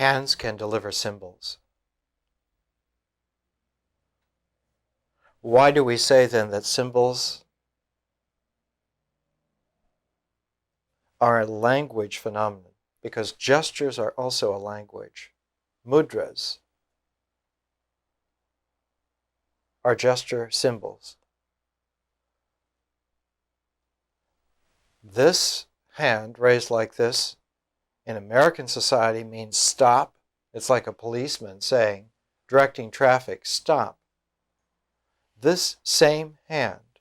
hands can deliver symbols. Why do we say then that symbols are a language phenomenon? Because gestures are also a language. Mudras are gesture symbols. This hand raised like this in American society means stop. It's like a policeman saying, directing traffic, stop. This same hand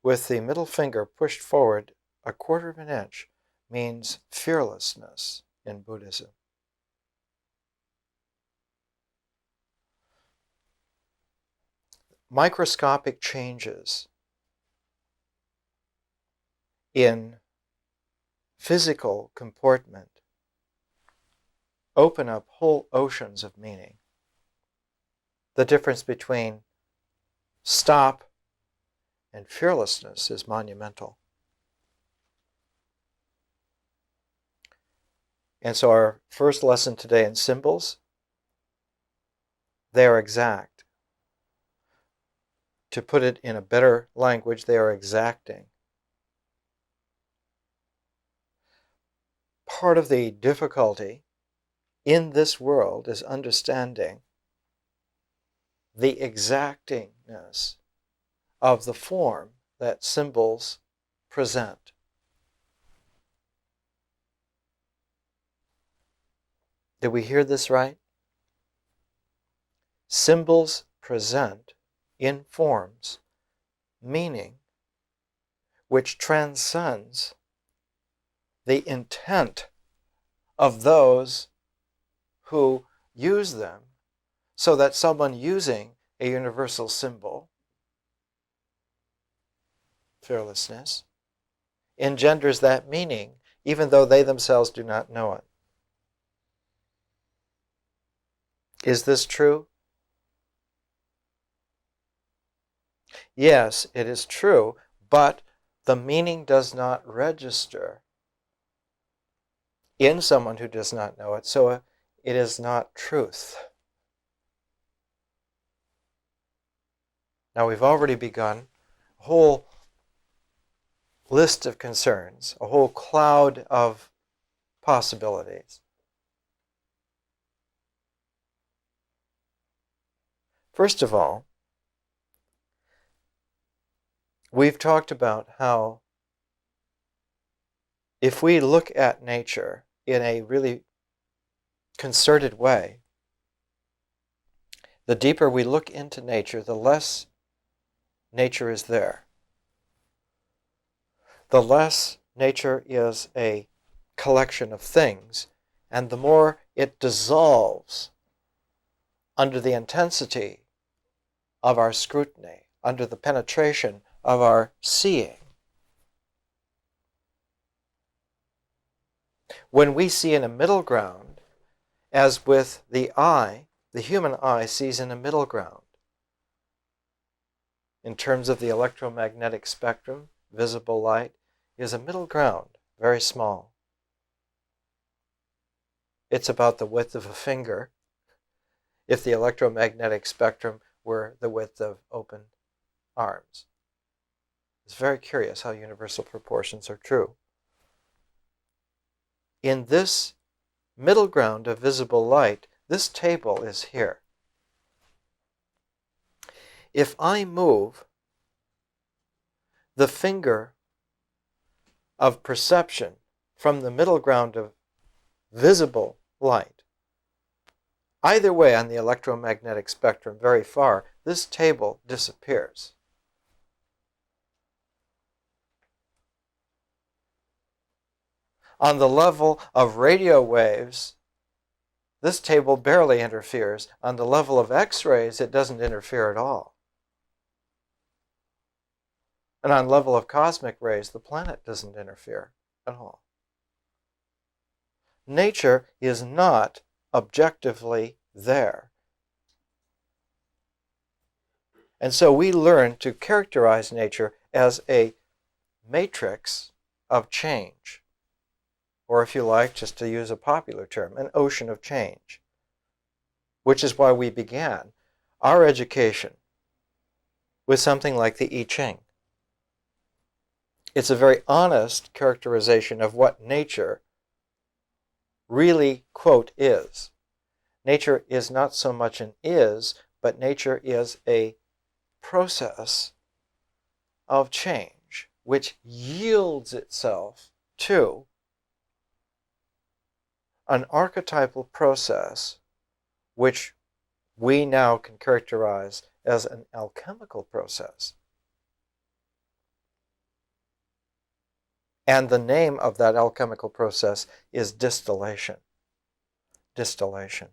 with the middle finger pushed forward a quarter of an inch means fearlessness in Buddhism. Microscopic changes in physical comportment open up whole oceans of meaning. The difference between stop and fearlessness is monumental. And so our first lesson today in symbols, they are exact. To put it in a better language, they are exacting. Part of the difficulty in this world is understanding the exactingness of the form that symbols present. Did we hear this right? Symbols present in forms meaning which transcends the intent of those who use them, so that someone using a universal symbol, fearlessness, engenders that meaning even though they themselves do not know it. Is this true? Yes, it is true, but the meaning does not register in someone who does not know it, so it is not truth. Now we've already begun a whole list of concerns, a whole cloud of possibilities. First of all, we've talked about how if we look at nature in a really concerted way, the deeper we look into nature, the less nature is there. The less nature is a collection of things, and the more it dissolves under the intensity of our scrutiny, under the penetration of our seeing. When we see in a middle ground, as with the eye, the human eye sees in a middle ground. In terms of the electromagnetic spectrum, visible light is a middle ground, very small. It's about the width of a finger if the electromagnetic spectrum were the width of open arms. It's very curious how universal proportions are true. In this middle ground of visible light, this table is here. If I move the finger of perception from the middle ground of visible light, either way on the electromagnetic spectrum very far, this table disappears. On the level of radio waves, this table barely interferes. On the level of X-rays, it doesn't interfere at all. And on the level of cosmic rays, the planet doesn't interfere at all. Nature is not objectively there. And so we learn to characterize nature as a matrix of change. or if you like, just to use a popular term, an ocean of change, which is why we began our education with something like the I Ching. It's a very honest characterization of what nature really, quote, is. Nature is not so much an is, but nature is a process of change which yields itself to an archetypal process which we now can characterize as an alchemical process. And the name of that alchemical process is distillation. Distillation.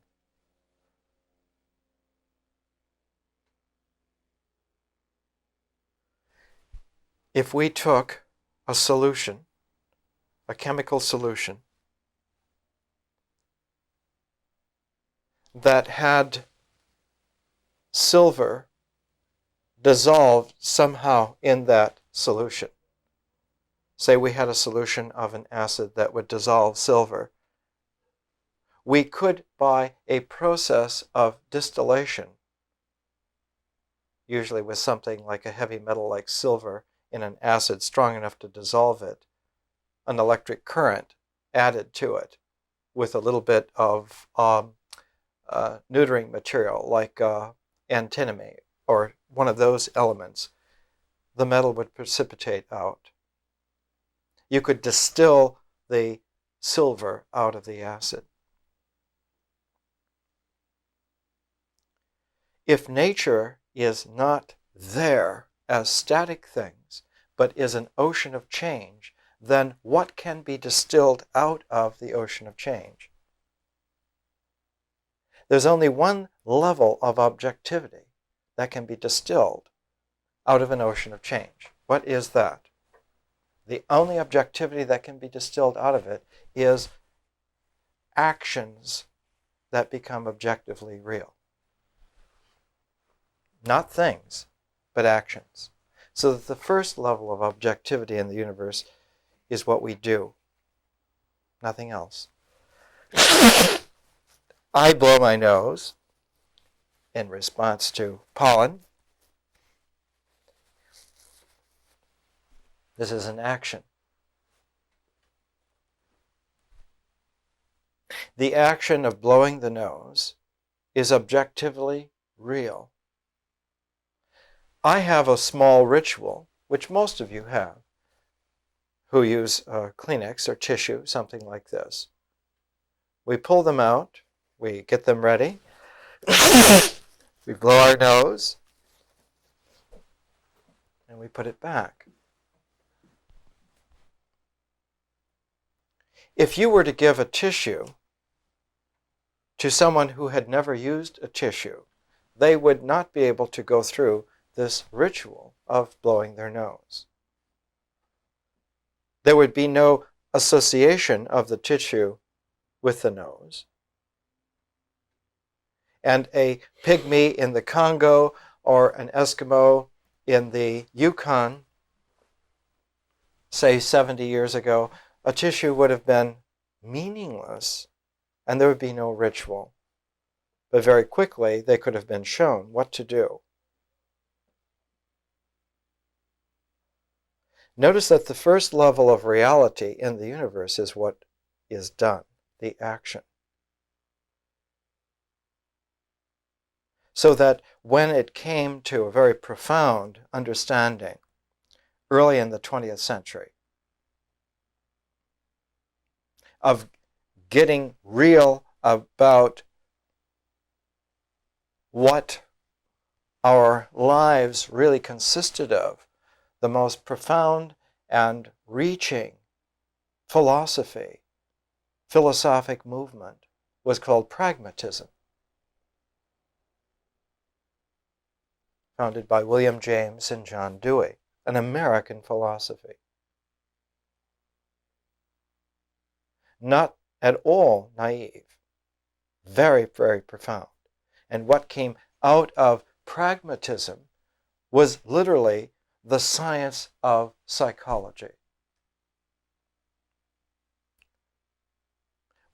If we took a solution, a chemical solution, that had silver dissolved somehow in that solution. Say we had a solution of an acid that would dissolve silver. We could, by a process of distillation, usually with something like a heavy metal like silver in an acid strong enough to dissolve it, an electric current added to it with a little bit of neutering material like antimony or one of those elements, the metal would precipitate out. You could distill the silver out of the acid. If nature is not there as static things, but is an ocean of change, then what can be distilled out of the ocean of change? There's only one level of objectivity that can be distilled out of an ocean of change. What is that? The only objectivity that can be distilled out of it is actions that become objectively real. Not things, but actions. So that the first level of objectivity in the universe is what we do. Nothing else. I blow my nose in response to pollen. This is an action. The action of blowing the nose is objectively real. I have a small ritual, which most of you have, who use Kleenex or tissue, something like this. We pull them out, we get them ready, we blow our nose, and we put it back. If you were to give a tissue to someone who had never used a tissue, they would not be able to go through this ritual of blowing their nose. There would be no association of the tissue with the nose. And a pygmy in the Congo or an Eskimo in the Yukon, say 70 years ago, a tissue would have been meaningless and there would be no ritual. But very quickly they could have been shown what to do. Notice that the first level of reality in the universe is what is done, the action. So that when it came to a very profound understanding early in the 20th century of getting real about what our lives really consisted of, the most profound and reaching philosophy, philosophic movement was called pragmatism, founded by William James and John Dewey, an American philosophy. Not at all naive, very, very profound. And what came out of pragmatism was literally the science of psychology.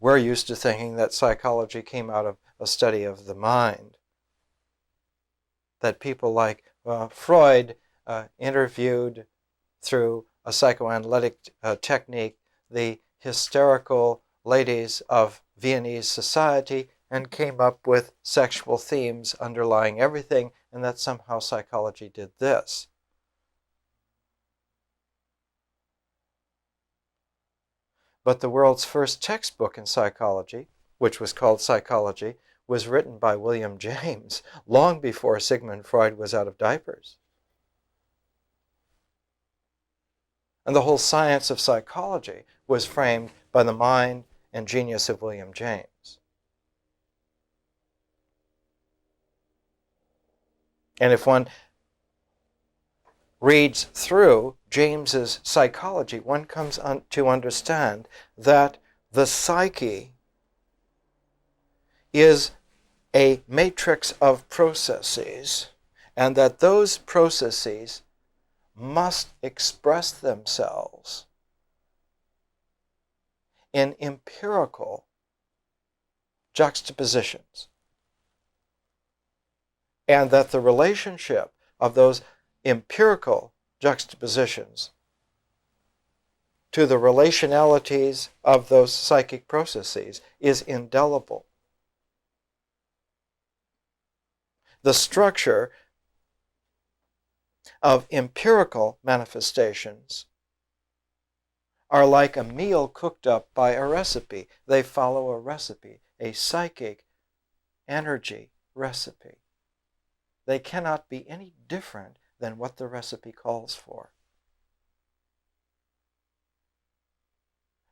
We're used to thinking that psychology came out of a study of the mind. That people like Freud interviewed through a psychoanalytic technique the hysterical ladies of Viennese society and came up with sexual themes underlying everything, and that somehow psychology did this. But the world's first textbook in psychology, which was called Psychology, was written by William James long before Sigmund Freud was out of diapers. And the whole science of psychology was framed by the mind and genius of William James. And if one reads through James's psychology, one comes to understand that the psyche is a matrix of processes, and that those processes must express themselves in empirical juxtapositions, and that the relationship of those empirical juxtapositions to the relationalities of those psychic processes is indelible. The structure of empirical manifestations are like a meal cooked up by a recipe. They follow a recipe, a psychic energy recipe. They cannot be any different than what the recipe calls for.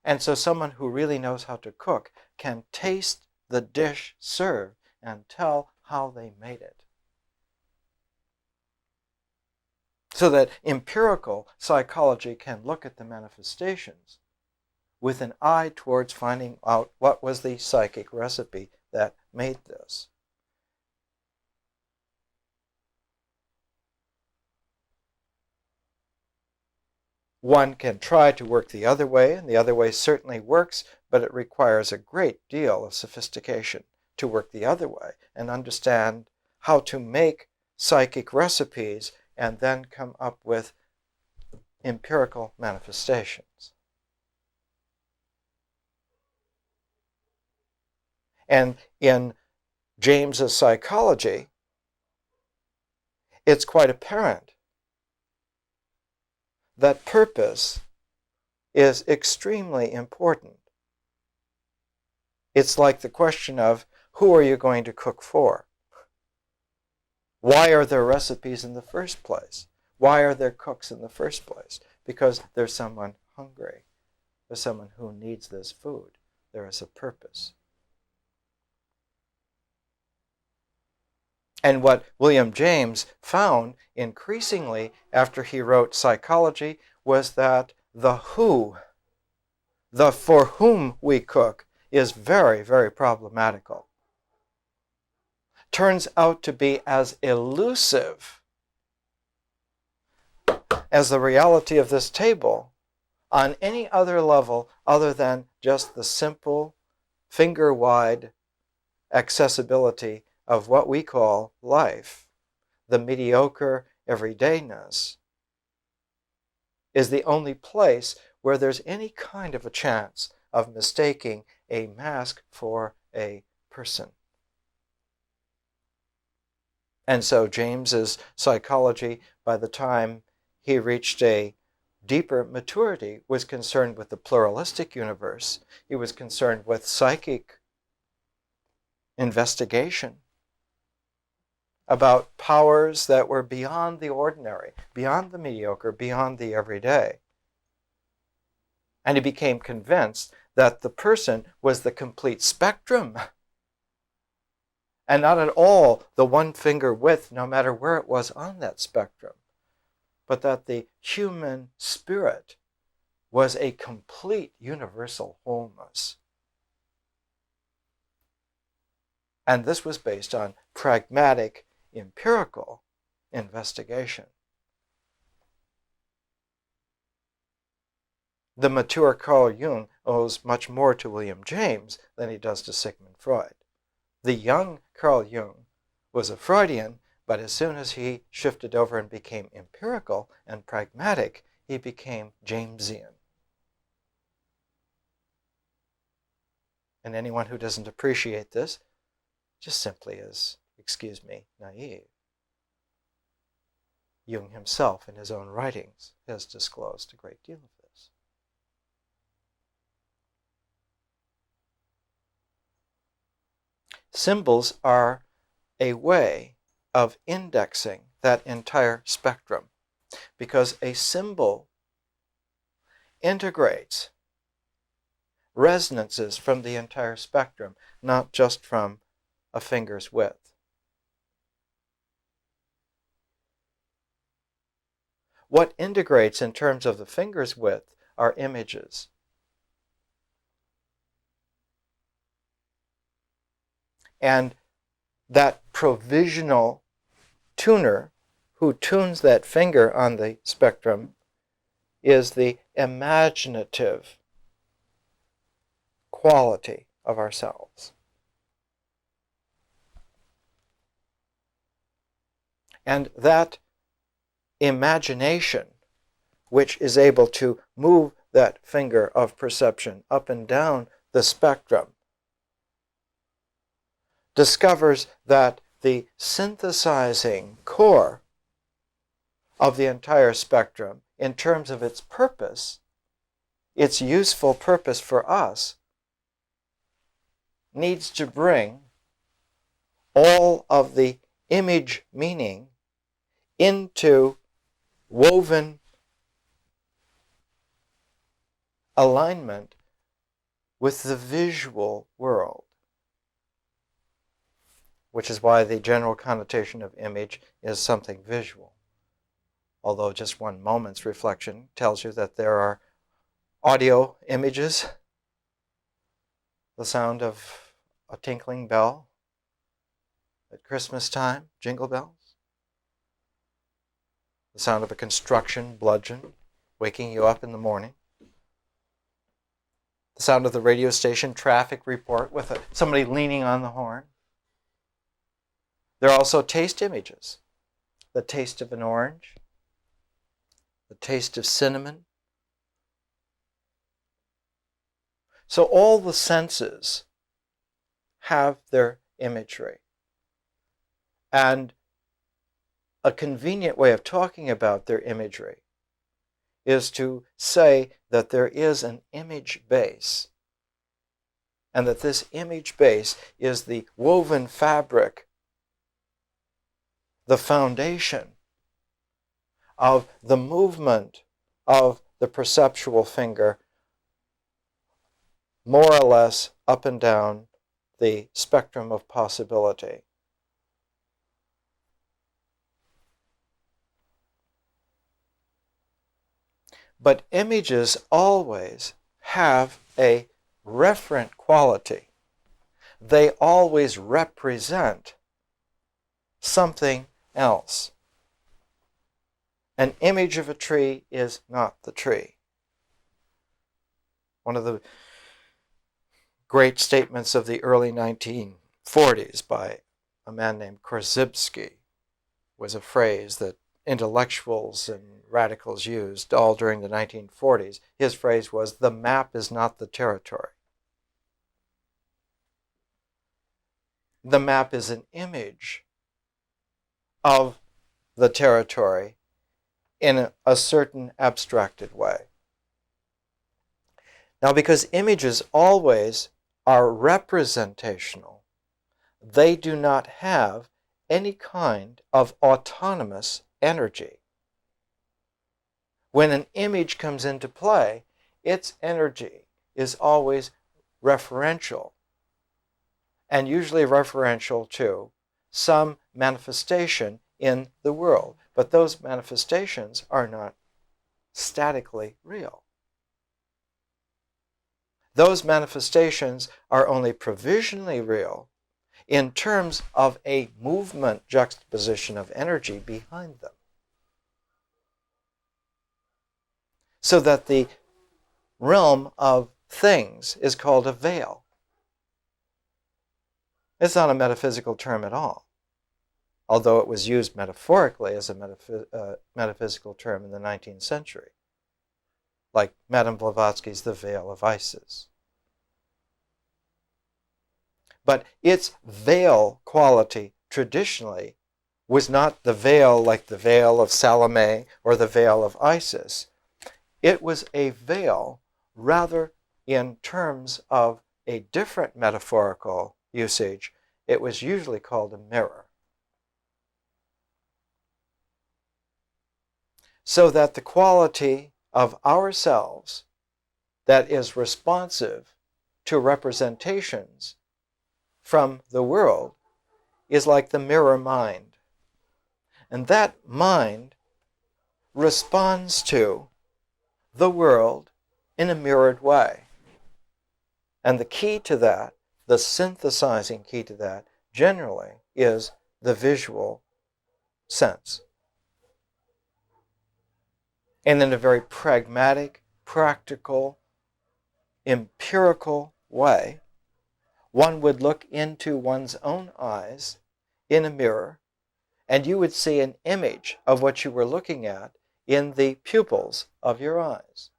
And so someone who really knows how to cook can taste the dish served and tell how they made it. So that empirical psychology can look at the manifestations with an eye towards finding out what was the psychic recipe that made this. One can try to work the other way, and the other way certainly works, but it requires a great deal of sophistication to work the other way and understand how to make psychic recipes and then come up with empirical manifestations. And in James's psychology, it's quite apparent that purpose is extremely important. It's like the question of, who are you going to cook for? Why are there recipes in the first place? Why are there cooks in the first place? Because there's someone hungry. There's someone who needs this food. There is a purpose. And what William James found increasingly after he wrote Psychology was that the who, the for whom we cook, is very, very problematical. Turns out to be as elusive as the reality of this table on any other level other than just the simple, finger-wide accessibility of what we call life. The mediocre everydayness is the only place where there's any kind of a chance of mistaking a mask for a person. And so James's psychology, by the time he reached a deeper maturity, was concerned with the pluralistic universe. He was concerned with psychic investigation about powers that were beyond the ordinary, beyond the mediocre, beyond the everyday. And he became convinced that the person was the complete spectrum, and not at all the one finger width, no matter where it was on that spectrum, but that the human spirit was a complete universal wholeness. And this was based on pragmatic, empirical investigation. The mature Carl Jung owes much more to William James than he does to Sigmund Freud. The young Carl Jung was a Freudian, but as soon as he shifted over and became empirical and pragmatic, he became Jamesian. And anyone who doesn't appreciate this just simply is, excuse me, naive. Jung himself, in his own writings, has disclosed a great deal of this. Symbols are a way of indexing that entire spectrum, because a symbol integrates resonances from the entire spectrum, not just from a finger's width. What integrates in terms of the finger's width are images. And that provisional tuner who tunes that finger on the spectrum is the imaginative quality of ourselves. And that imagination, which is able to move that finger of perception up and down the spectrum, discovers that the synthesizing core of the entire spectrum, in terms of its purpose, its useful purpose for us, needs to bring all of the image meaning into woven alignment with the visual world, which is why the general connotation of image is something visual. Although just one moment's reflection tells you that there are audio images, the sound of a tinkling bell at Christmas time, jingle bells, the sound of a construction bludgeon waking you up in the morning, the sound of the radio station traffic report with somebody leaning on the horn. There are also taste images, the taste of an orange, the taste of cinnamon. So all the senses have their imagery. And a convenient way of talking about their imagery is to say that there is an image base, and that this image base is the woven fabric, the foundation of the movement of the perceptual finger, more or less up and down the spectrum of possibility. But images always have a referent quality. They always represent something else. An image of a tree is not the tree. One of the great statements of the early 1940s by a man named Korzybski was a phrase that intellectuals and radicals used all during the 1940s. His phrase was, "The map is not the territory." The map is an image of the territory in a certain abstracted way. Now, because images always are representational, they do not have any kind of autonomous energy. When an image comes into play, its energy is always referential, and usually referential to some manifestation in the world. But those manifestations are not statically real. Those manifestations are only provisionally real in terms of a movement juxtaposition of energy behind them. So that the realm of things is called a veil. It's not a metaphysical term at all, although it was used metaphorically as a metaphysical term in the 19th century, like Madame Blavatsky's The Veil of Isis. But its veil quality traditionally was not the veil like the veil of Salome or the veil of Isis. It was a veil rather in terms of a different metaphorical usage. It was usually called a mirror. So that the quality of ourselves that is responsive to representations from the world is like the mirror mind. And that mind responds to the world in a mirrored way. And the key to that, the synthesizing key to that, generally is the visual sense. And in a very pragmatic, practical, empirical way, one would look into one's own eyes in a mirror, and you would see an image of what you were looking at in the pupils of your eyes.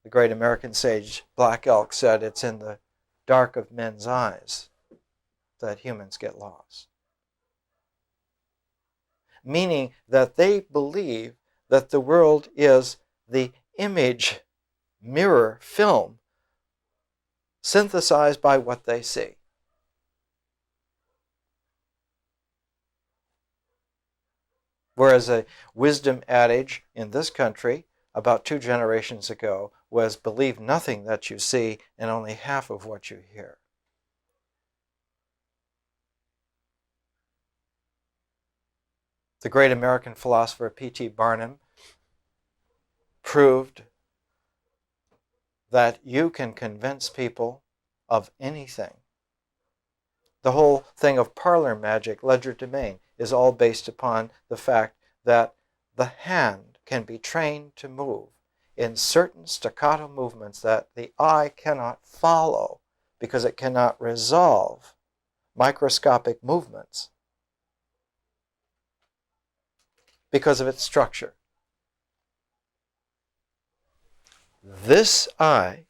The great American sage Black Elk said it's in the dark of men's eyes that humans get lost. Meaning that they believe that the world is the image, mirror, film synthesized by what they see. Whereas a wisdom adage in this country about 2 generations ago was believe nothing that you see and only half of what you hear. The great American philosopher P.T. Barnum proved that you can convince people of anything. The whole thing of parlor magic, legerdemain, is all based upon the fact that the hand can be trained to move in certain staccato movements that the eye cannot follow because it cannot resolve microscopic movements because of its structure. This eye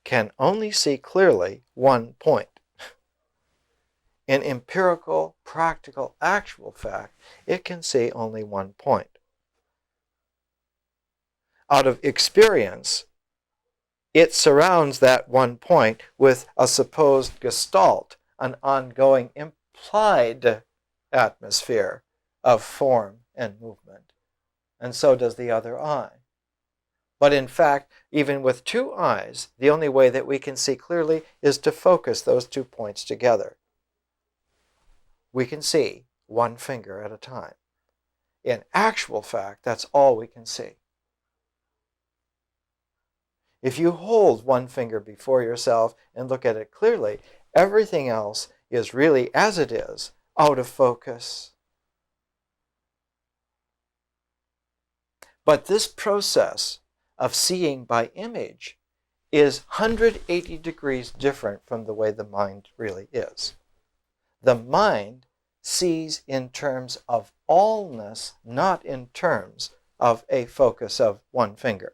can only see clearly one point. In empirical, practical, actual fact, it can see only one point. Out of experience, it surrounds that one point with a supposed gestalt, an ongoing implied atmosphere of form and movement. And so does the other eye. But in fact, even with 2 eyes, the only way that we can see clearly is to focus those 2 points together. We can see 1 finger at a time. In actual fact, that's all we can see. If you hold 1 finger before yourself and look at it clearly, everything else is really as it is, out of focus. But this process of seeing by image is 180 degrees different from the way the mind really is. The mind sees in terms of allness, not in terms of a focus of 1 finger.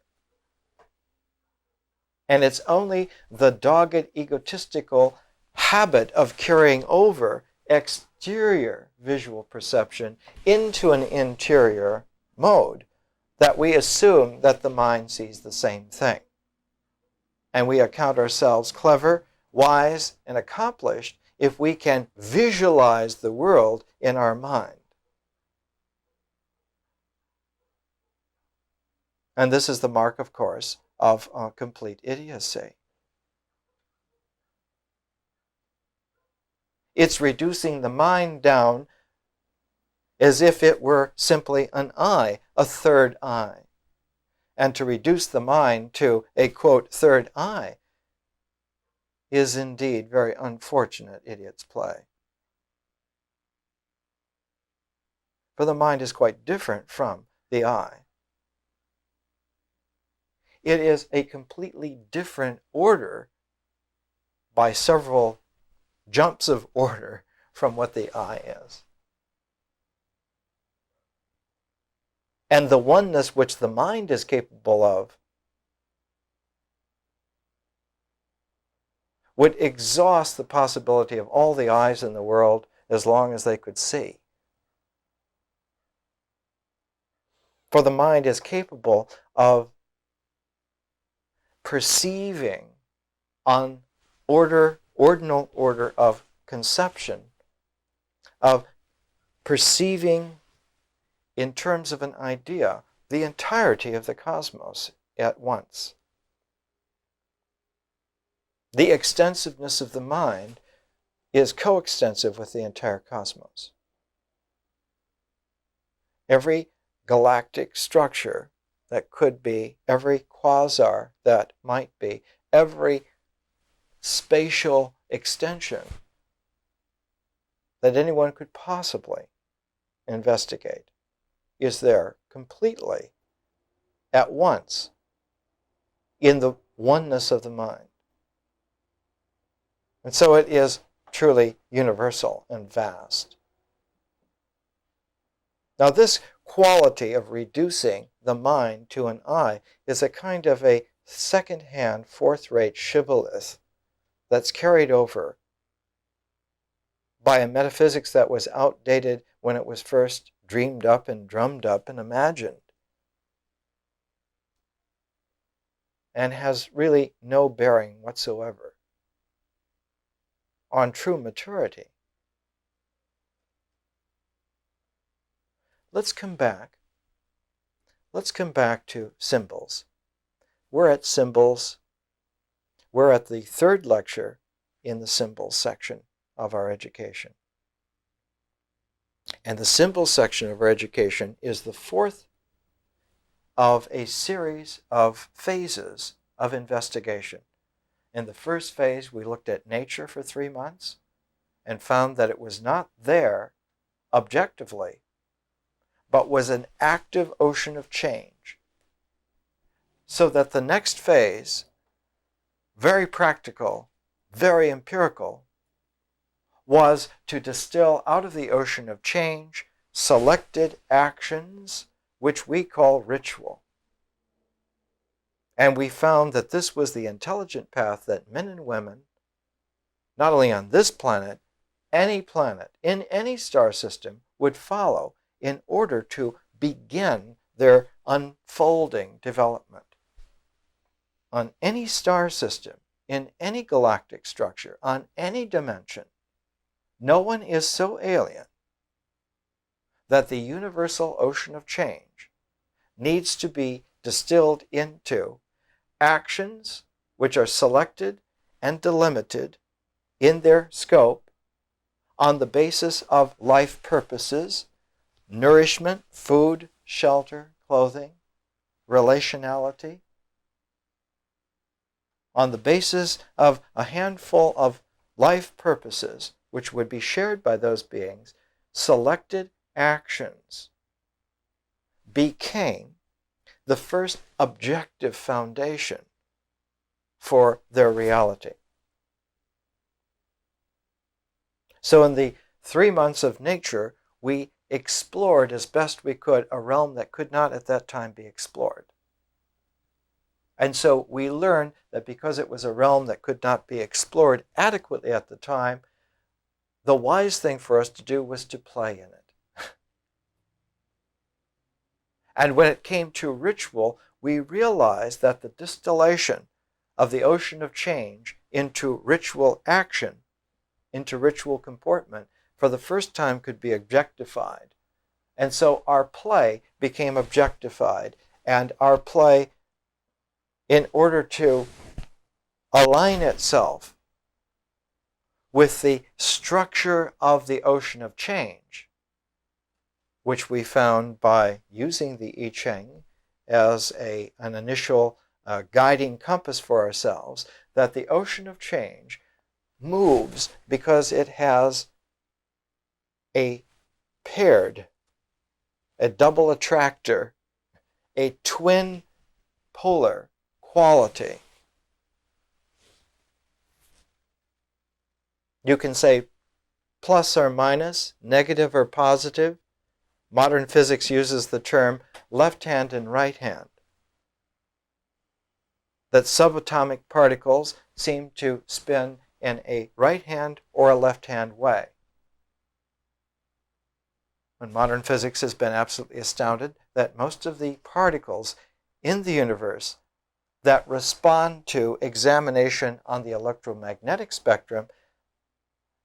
And it's only the dogged, egotistical habit of carrying over exterior visual perception into an interior mode that we assume that the mind sees the same thing. And we account ourselves clever, wise, and accomplished if we can visualize the world in our mind. And this is the mark, of course, of complete idiocy. It's reducing the mind down as if it were simply an eye, a third eye. And to reduce the mind to a, quote, third eye is indeed very unfortunate idiot's play. For the mind is quite different from the eye. it is a completely different order by several jumps of order from what the I is. And the oneness which the mind is capable of would exhaust the possibility of all the eyes in the world as long as they could see. For the mind is capable of perceiving on ordinal order of conception, of perceiving in terms of an idea the entirety of the cosmos at once. The extensiveness of the mind is coextensive with the entire cosmos. Every galactic structure that could be, every quasar that might be, every spatial extension that anyone could possibly investigate is there completely at once in the oneness of the mind. And so it is truly universal and vast. Now this quality of reducing the mind to an I is a kind of a second-hand, fourth-rate shibboleth that's carried over by a metaphysics that was outdated when it was first dreamed up and drummed up and imagined, and has really no bearing whatsoever on true maturity. Let's come back to symbols. We're at symbols. We're at the third lecture in the symbols section of our education. And the symbols section of our education is the fourth of a series of phases of investigation. In the first phase, we looked at nature for 3 months and found that it was not there objectively, but was an active ocean of change. So that the next phase, very practical, very empirical, was to distill out of the ocean of change selected actions which we call ritual. And we found that this was the intelligent path that men and women, not only on this planet, in any star system, would follow in order to begin their unfolding development. On any star system, in any galactic structure, on any dimension, no one is so alien that the universal ocean of change needs to be distilled into actions which are selected and delimited in their scope on the basis of life purposes, nourishment, food, shelter, clothing, relationality, on the basis of a handful of life purposes which would be shared by those beings. Selected actions became the first objective foundation for their reality. So in the 3 months of nature, we explored as best we could a realm that could not at that time be explored. And so we learned that because it was a realm that could not be explored adequately at the time, the wise thing for us to do was to play in it. And when it came to ritual, we realized that the distillation of the ocean of change into ritual action, into ritual comportment, for the first time could be objectified. And so our play became objectified, and our play, in order to align itself with the structure of the ocean of change, which we found by using the I Ching as an initial guiding compass for ourselves, that the ocean of change moves because it has a paired, a double attractor, a twin polar quality. You can say plus or minus, negative or positive. Modern physics uses the term left hand and right hand. That subatomic particles seem to spin in a right hand or a left hand way. When modern physics has been absolutely astounded that most of the particles in the universe that respond to examination on the electromagnetic spectrum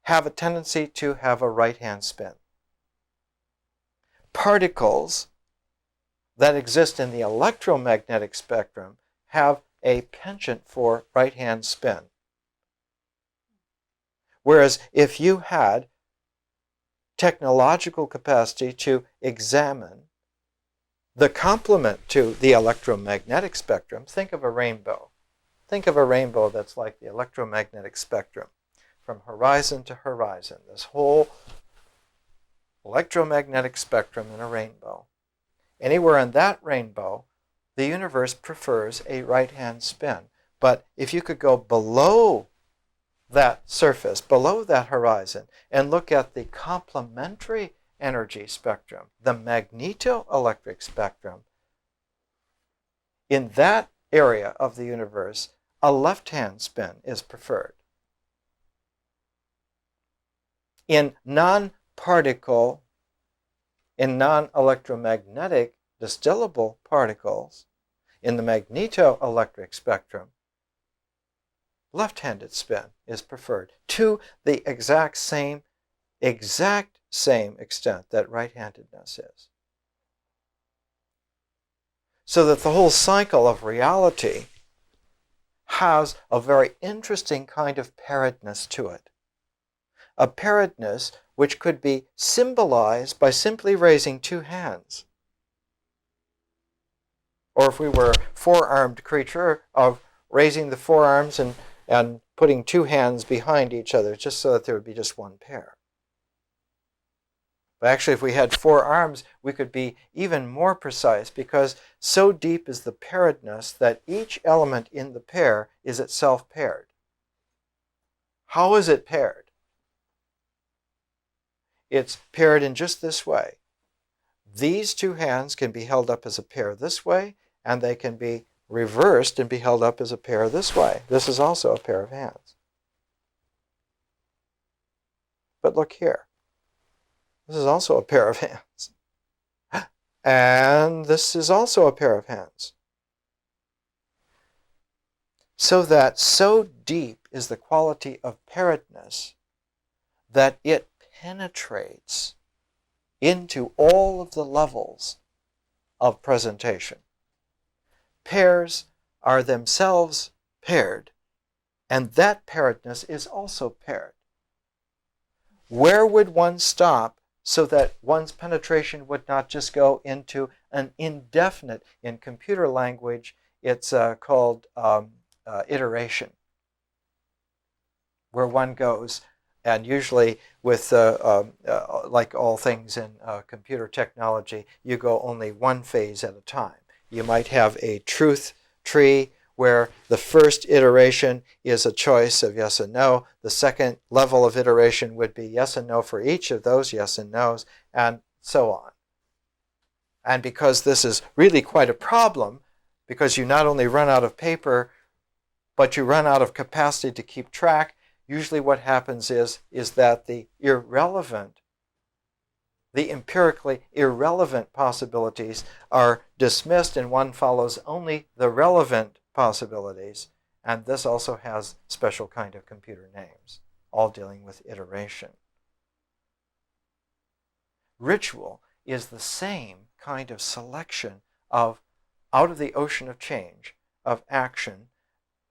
have a tendency to have a right-hand spin. Particles that exist in the electromagnetic spectrum have a penchant for right-hand spin. Whereas if you had technological capacity to examine the complement to the electromagnetic spectrum, think of a rainbow. Think of a rainbow that's like the electromagnetic spectrum from horizon to horizon, this whole electromagnetic spectrum in a rainbow. Anywhere in that rainbow, the universe prefers a right-hand spin. But if you could go below that surface, below that horizon, and look at the complementary energy spectrum, the magnetoelectric spectrum, in that area of the universe, a left-hand spin is preferred. In non-particle, in non-electromagnetic distillable particles, in the magnetoelectric spectrum, left-handed spin is preferred to the exact same extent that right-handedness is. So that the whole cycle of reality has a very interesting kind of pairedness to it. A pairedness which could be symbolized by simply raising two hands. Or if we were a four-armed creature, of raising the forearms and putting two hands behind each other just so that there would be just one pair. But actually, if we had four arms, we could be even more precise because so deep is the pairedness that each element in the pair is itself paired. How is it paired? It's paired in just this way. These two hands can be held up as a pair this way, and they can be reversed and be held up as a pair this way. This is also a pair of hands. But look here. This is also a pair of hands. And this is also a pair of hands. So that so deep is the quality of pairedness that it penetrates into all of the levels of presentation. Pairs are themselves paired, and that pairedness is also paired. Where would one stop so that one's penetration would not just go into an indefinite, in computer language, it's called iteration, where one goes, and usually with, like all things in computer technology, you go only one phase at a time. You might have a truth tree where the first iteration is a choice of yes and no. The second level of iteration would be yes and no for each of those yes and no's, and so on. And because this is really quite a problem, because you not only run out of paper, but you run out of capacity to keep track, usually what happens is that the empirically irrelevant possibilities are dismissed and one follows only the relevant possibilities. And this also has special kind of computer names, all dealing with iteration. Ritual is the same kind of selection of out of the ocean of change, of action,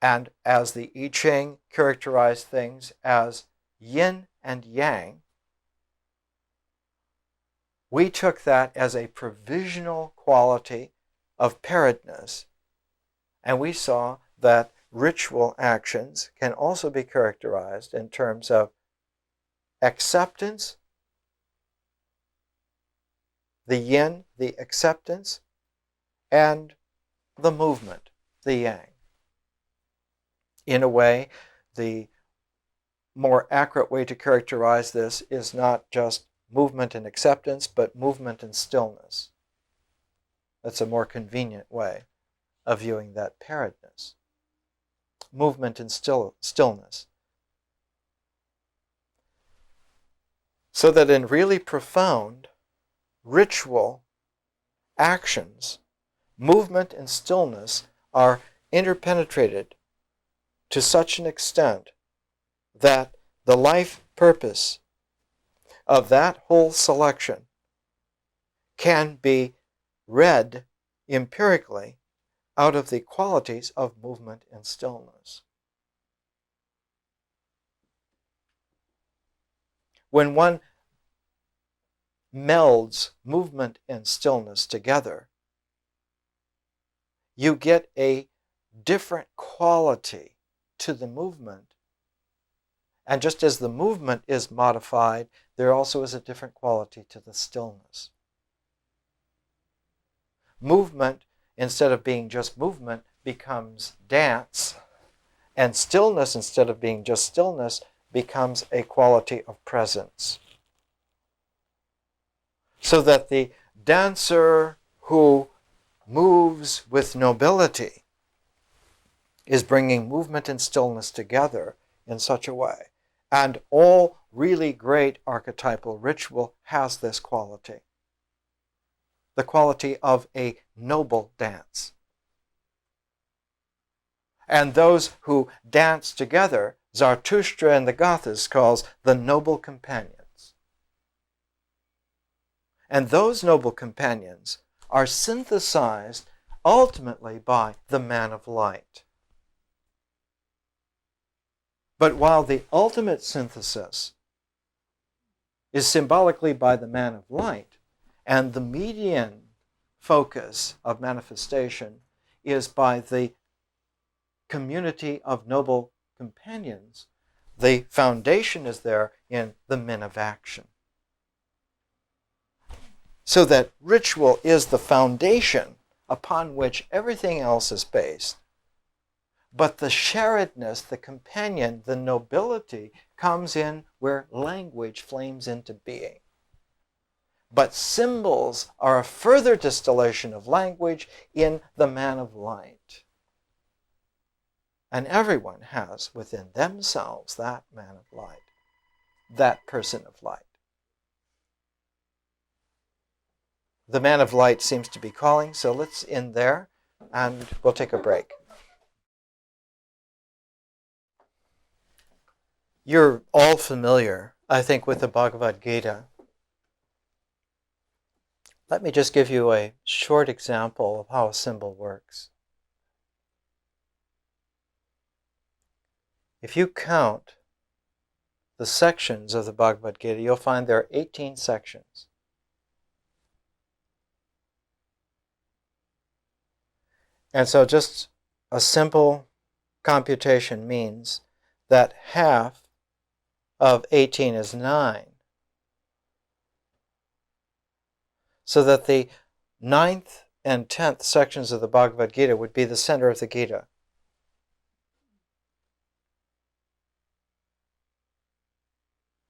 and as the I Ching characterized things as yin and yang, we took that as a provisional quality of pairedness, and we saw that ritual actions can also be characterized in terms of acceptance, the yin, the acceptance, and the movement, the yang. In a way, the more accurate way to characterize this is not just movement and acceptance, but movement and stillness. That's a more convenient way of viewing that pairedness. Movement and stillness. So that in really profound ritual actions, movement and stillness are interpenetrated to such an extent that the life purpose of that whole selection can be read empirically out of the qualities of movement and stillness. When one melds movement and stillness together, you get a different quality to the movement. And just as the movement is modified, there also is a different quality to the stillness. Movement, instead of being just movement, becomes dance, and stillness, instead of being just stillness, becomes a quality of presence. So that the dancer who moves with nobility is bringing movement and stillness together in such a way. And all really great archetypal ritual has this quality. The quality of a noble dance. And those who dance together, Zarathustra and the Gathas calls the noble companions. And those noble companions are synthesized ultimately by the man of light. But while the ultimate synthesis is symbolically by the man of light, and the median focus of manifestation is by the community of noble companions, the foundation is there in the men of action. So that ritual is the foundation upon which everything else is based. But the sharedness, the companion, the nobility comes in where language flames into being. But symbols are a further distillation of language in the man of light. And everyone has within themselves that man of light, that person of light. The man of light seems to be calling, so let's end there, and we'll take a break. You're all familiar, I think, with the Bhagavad Gita. Let me just give you a short example of how a symbol works. If you count the sections of the Bhagavad Gita, you'll find there are 18 sections. And so just a simple computation means that half of 18 is 9. So that the 9th and 10th sections of the Bhagavad Gita would be the center of the Gita.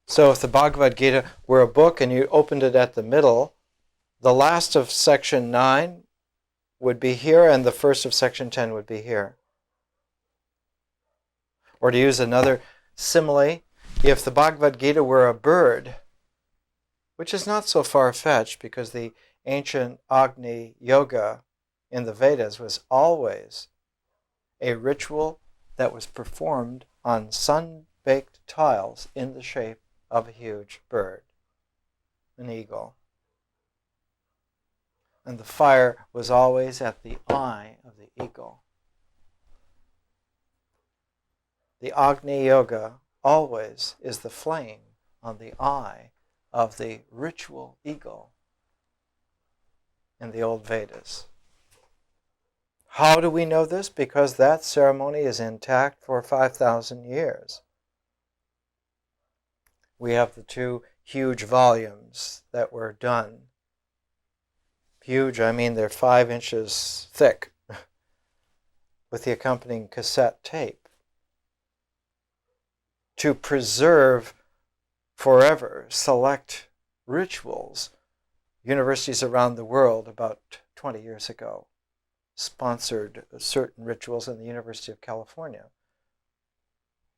So if the Bhagavad Gita were a book and you opened it at the middle, the last of section 9 would be here and the first of section 10 would be here. Or to use another simile, if the Bhagavad Gita were a bird, which is not so far-fetched because the ancient Agni Yoga in the Vedas was always a ritual that was performed on sun-baked tiles in the shape of a huge bird, an eagle. And the fire was always at the eye of the eagle. The Agni Yoga always is the flame on the eye of the ritual eagle in the old Vedas. How do we know this? Because that ceremony is intact for 5,000 years. We have the 2 huge volumes that were done. Huge, I mean they're 5 inches thick with the accompanying cassette tape to preserve forever select rituals. Universities around the world about 20 years ago sponsored certain rituals, in the University of California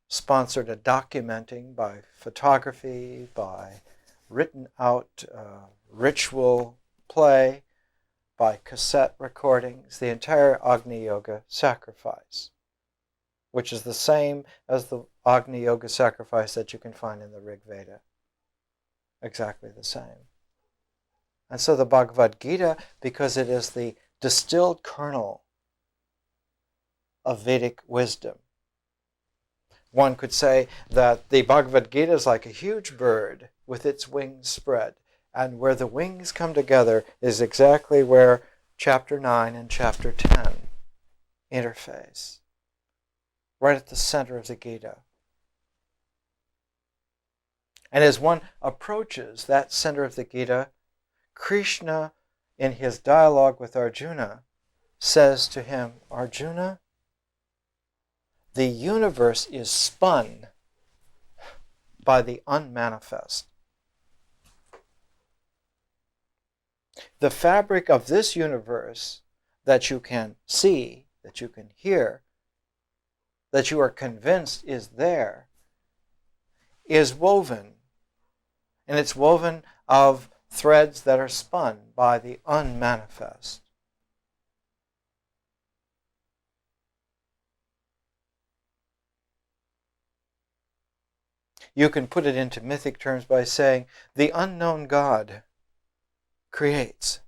sponsored a documenting by photography, by written out ritual play, by cassette recordings, the entire Agni Yoga sacrifice, which is the same as the Agni Yoga sacrifice that you can find in the Rig Veda. Exactly the same. And so the Bhagavad Gita, because it is the distilled kernel of Vedic wisdom, one could say that the Bhagavad Gita is like a huge bird with its wings spread. And where the wings come together is exactly where chapter 9 and chapter 10 interface. Right at the center of the Gita. And as one approaches that center of the Gita, Krishna, in his dialogue with Arjuna, says to him, Arjuna, the universe is spun by the unmanifest. The fabric of this universe that you can see, that you can hear, that you are convinced is there, is woven. And it's woven of threads that are spun by the unmanifest. You can put it into mythic terms by saying the unknown God creates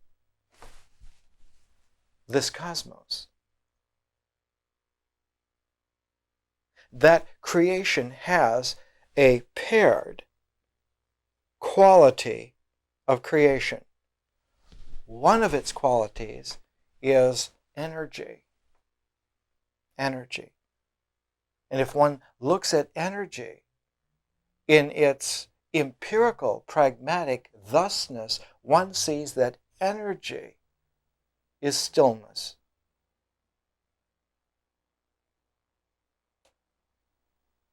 this cosmos. That creation has a paired quality of creation. One of its qualities is energy. Energy. And if one looks at energy in its empirical, pragmatic thusness, one sees that energy is stillness.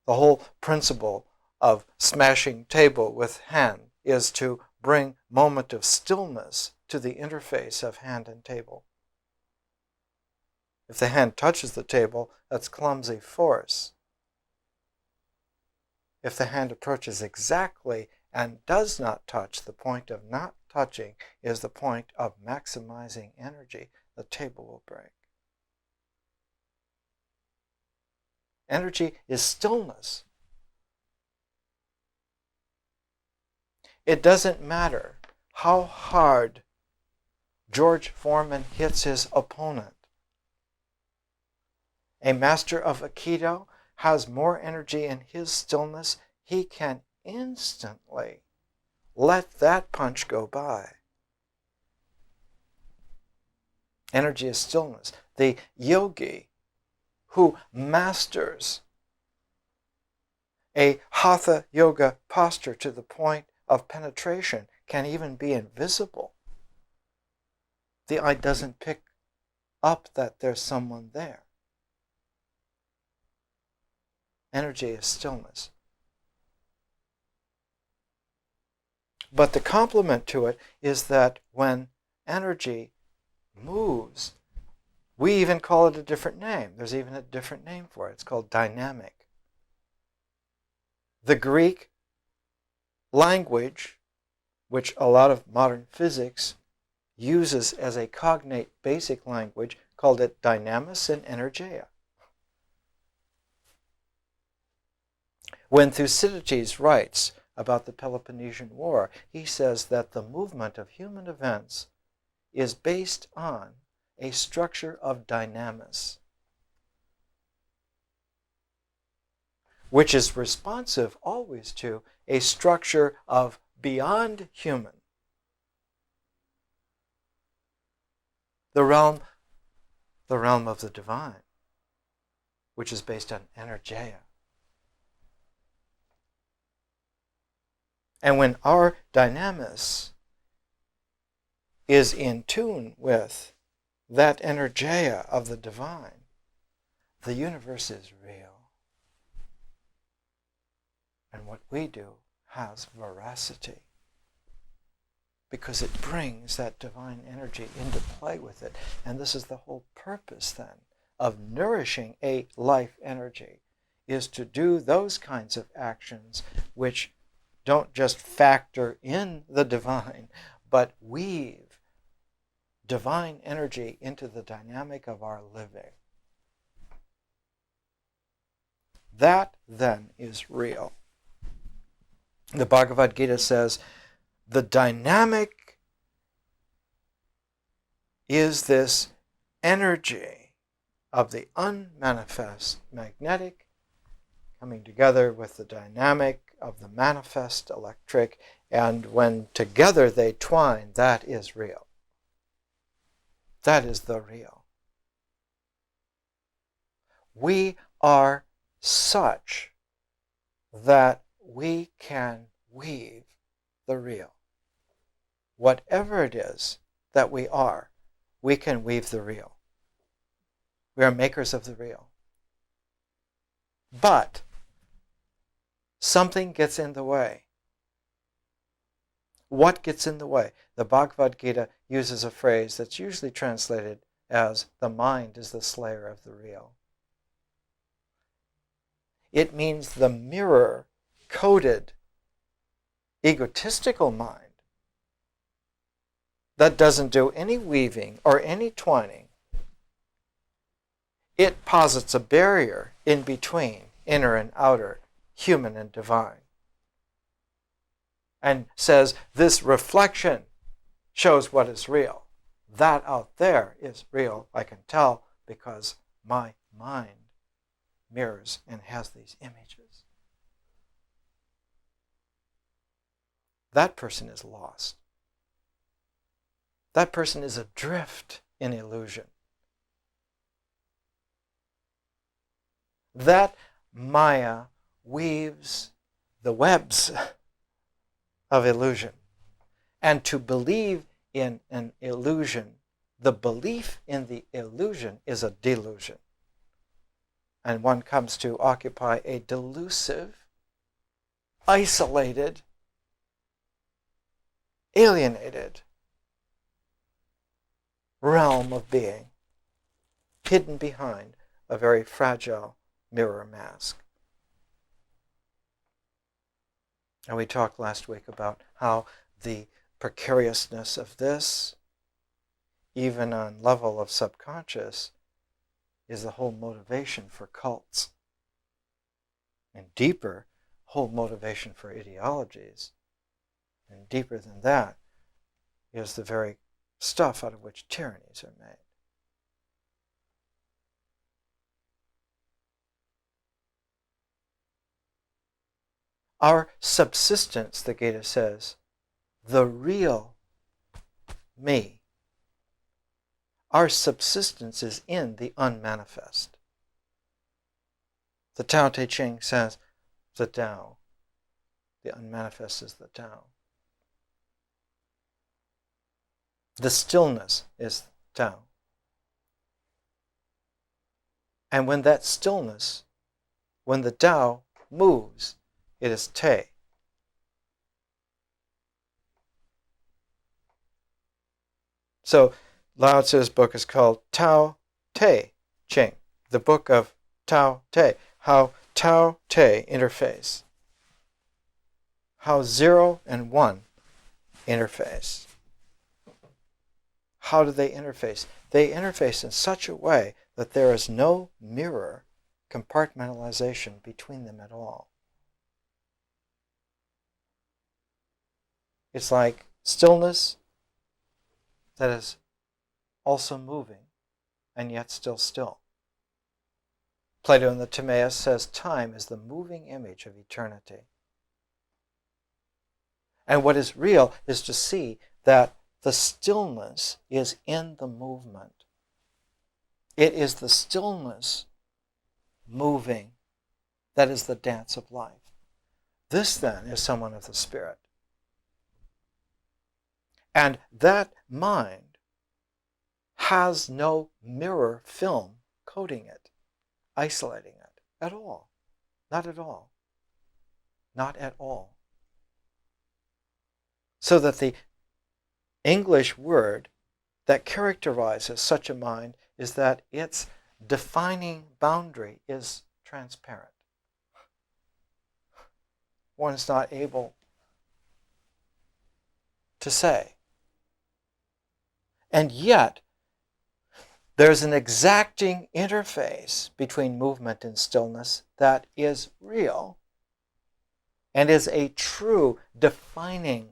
The whole principle of smashing table with hand is to bring moment of stillness to the interface of hand and table. If the hand touches the table, that's clumsy force. If the hand approaches exactly and does not touch, the point of not touching is the point of maximizing energy, the table will break. Energy is stillness. It doesn't matter how hard George Foreman hits his opponent. A master of Aikido has more energy in his stillness. He can instantly let that punch go by. Energy is stillness. The yogi who masters a hatha yoga posture to the point of penetration can even be invisible. The eye doesn't pick up that there's someone there. Energy is stillness. But the complement to it is that when energy moves, we even call it a different name. There's even a different name for it. It's called dynamic. The Greek language, which a lot of modern physics uses as a cognate basic language, called it dynamis and energeia. When Thucydides writes about the Peloponnesian War, he says that the movement of human events is based on a structure of dynamis, which is responsive always to a structure of beyond human, the realm of the divine, which is based on energeia. And when our dynamis is in tune with that energeia of the divine, the universe is real. And what we do has veracity, because it brings that divine energy into play with it. And this is the whole purpose then of nourishing a life energy, is to do those kinds of actions which don't just factor in the divine, but weave divine energy into the dynamic of our living. That then is real. The Bhagavad Gita says, the dynamic is this energy of the unmanifest magnetic coming together with the dynamic of the manifest electric, and when together they twine, that is real. That is the real. We are such that we can weave the real. Whatever it is that we are, we can weave the real. We are makers of the real. But something gets in the way. What gets in the way? The Bhagavad Gita uses a phrase that's usually translated as, the mind is the slayer of the real. It means the mirror-coated, egotistical mind that doesn't do any weaving or any twining. It posits a barrier in between inner and outer, human and divine, and says this reflection shows what is real. That out there is real, I can tell, because my mind mirrors and has these images. That person is lost. That person is adrift in illusion. That Maya weaves the webs of illusion. And to believe in an illusion, the belief in the illusion is a delusion. And one comes to occupy a delusive, isolated, alienated realm of being, hidden behind a very fragile mirror mask. And we talked last week about how the precariousness of this, even on level of subconscious, is the whole motivation for cults. And deeper, whole motivation for ideologies. And deeper than that is the very stuff out of which tyrannies are made. Our subsistence, the Gita says, the real me, our subsistence is in the unmanifest. The Tao Te Ching says the Tao, the unmanifest is the Tao. The stillness is Tao. And when that stillness, when the Tao moves, it is Te. So Lao Tzu's book is called Tao Te Ching, the book of Tao Te, how Tao Te interface, how 0 and 1 interface. How do they interface? They interface in such a way that there is no mirror compartmentalization between them at all. It's like stillness that is also moving and yet still still. Plato in the Timaeus says time is the moving image of eternity. And what is real is to see that the stillness is in the movement. It is the stillness moving that is the dance of life. This then is someone of the spirit. And that mind has no mirror film coating it, isolating it at all. Not at all. Not at all. So that the English word that characterizes such a mind is that its defining boundary is transparent. One's not able to say. And yet, there's an exacting interface between movement and stillness that is real and is a true defining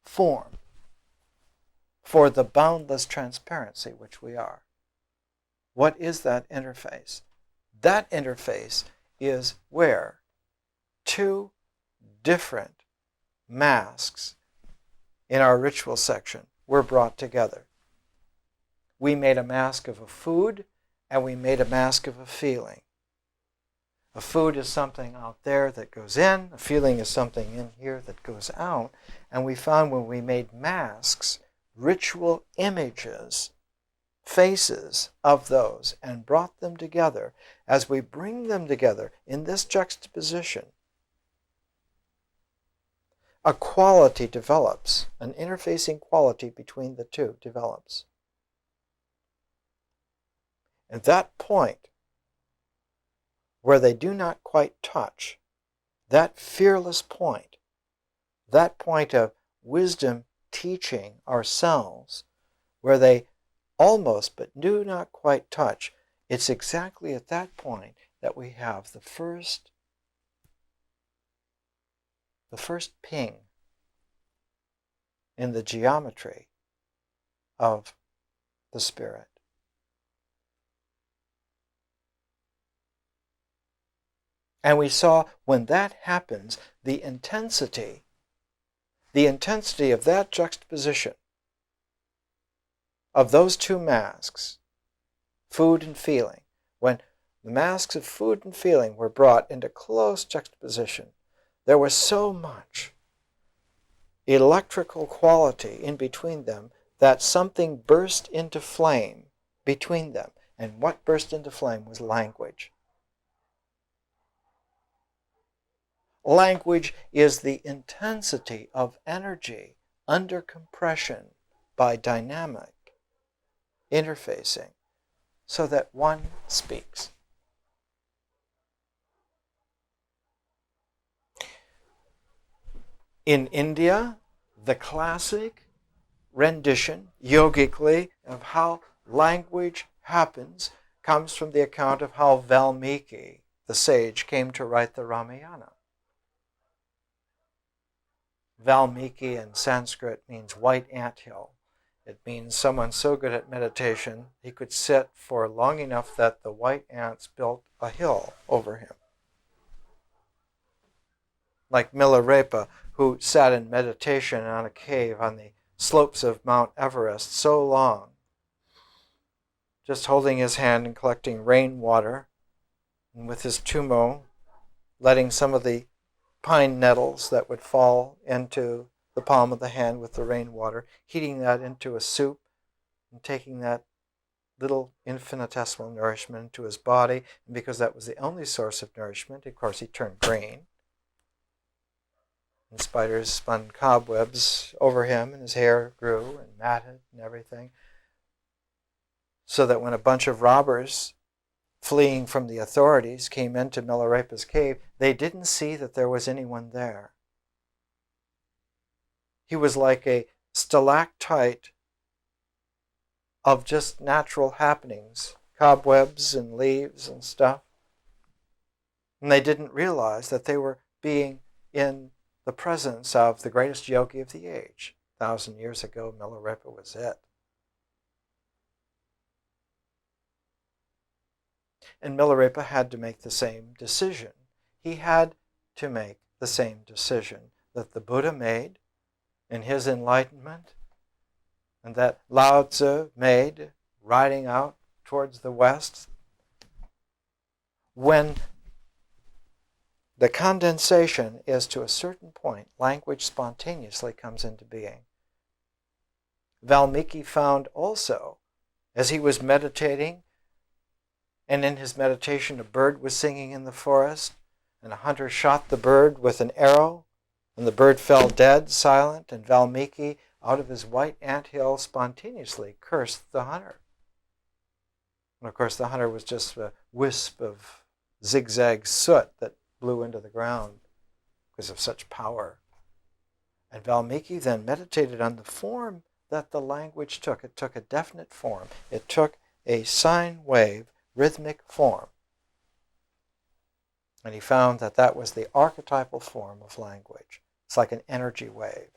form for the boundless transparency which we are. What is that interface? That interface is where two different masks in our ritual section were brought together. We made a mask of a food, and we made a mask of a feeling. A food is something out there that goes in, a feeling is something in here that goes out, and we found when we made masks, ritual images, faces of those, and brought them together, as we bring them together in this juxtaposition, a quality develops, an interfacing quality between the two develops. At that point, where they do not quite touch, that fearless point, that point of wisdom teaching ourselves, where they almost but do not quite touch, it's exactly at that point that we have the first ping in the geometry of the spirit. And we saw when that happens, the intensity of that juxtaposition of those two masks, food and feeling, when the masks of food and feeling were brought into close juxtaposition, there was so much electrical quality in between them that something burst into flame between them. And what burst into flame was language. Language is the intensity of energy under compression by dynamic interfacing so that one speaks. In India, the classic rendition, yogically, of how language happens comes from the account of how Valmiki, the sage, came to write the Ramayana. Valmiki in Sanskrit means white anthill. It means someone so good at meditation he could sit for long enough that the white ants built a hill over him. Like Milarepa, who sat in meditation on a cave on the slopes of Mount Everest so long, just holding his hand and collecting rainwater, and with his tumo, letting some of the pine nettles that would fall into the palm of the hand with the rainwater, heating that into a soup and taking that little infinitesimal nourishment into his body. And because that was the only source of nourishment, of course, he turned green. And spiders spun cobwebs over him, and his hair grew and matted and everything. So that when a bunch of robbers fleeing from the authorities came into Milarepa's cave, they didn't see that there was anyone there. He was like a stalactite of just natural happenings, cobwebs and leaves and stuff. And they didn't realize that they were being in the presence of the greatest yogi of the age. 1,000 years ago, Milarepa was it. And Milarepa had to make the same decision. He had to make the same decision that the Buddha made in his enlightenment, and that Lao Tzu made riding out towards the west. When the condensation is to a certain point, language spontaneously comes into being. Valmiki found also, as he was meditating, and in his meditation a bird was singing in the forest, and a hunter shot the bird with an arrow, and the bird fell dead, silent, and Valmiki, out of his white anthill, spontaneously cursed the hunter. And of course, the hunter was just a wisp of zigzag soot that blew into the ground because of such power. And Valmiki then meditated on the form that the language took. It took a definite form. It took a sine wave, rhythmic form. And he found that that was the archetypal form of language. It's like an energy wave.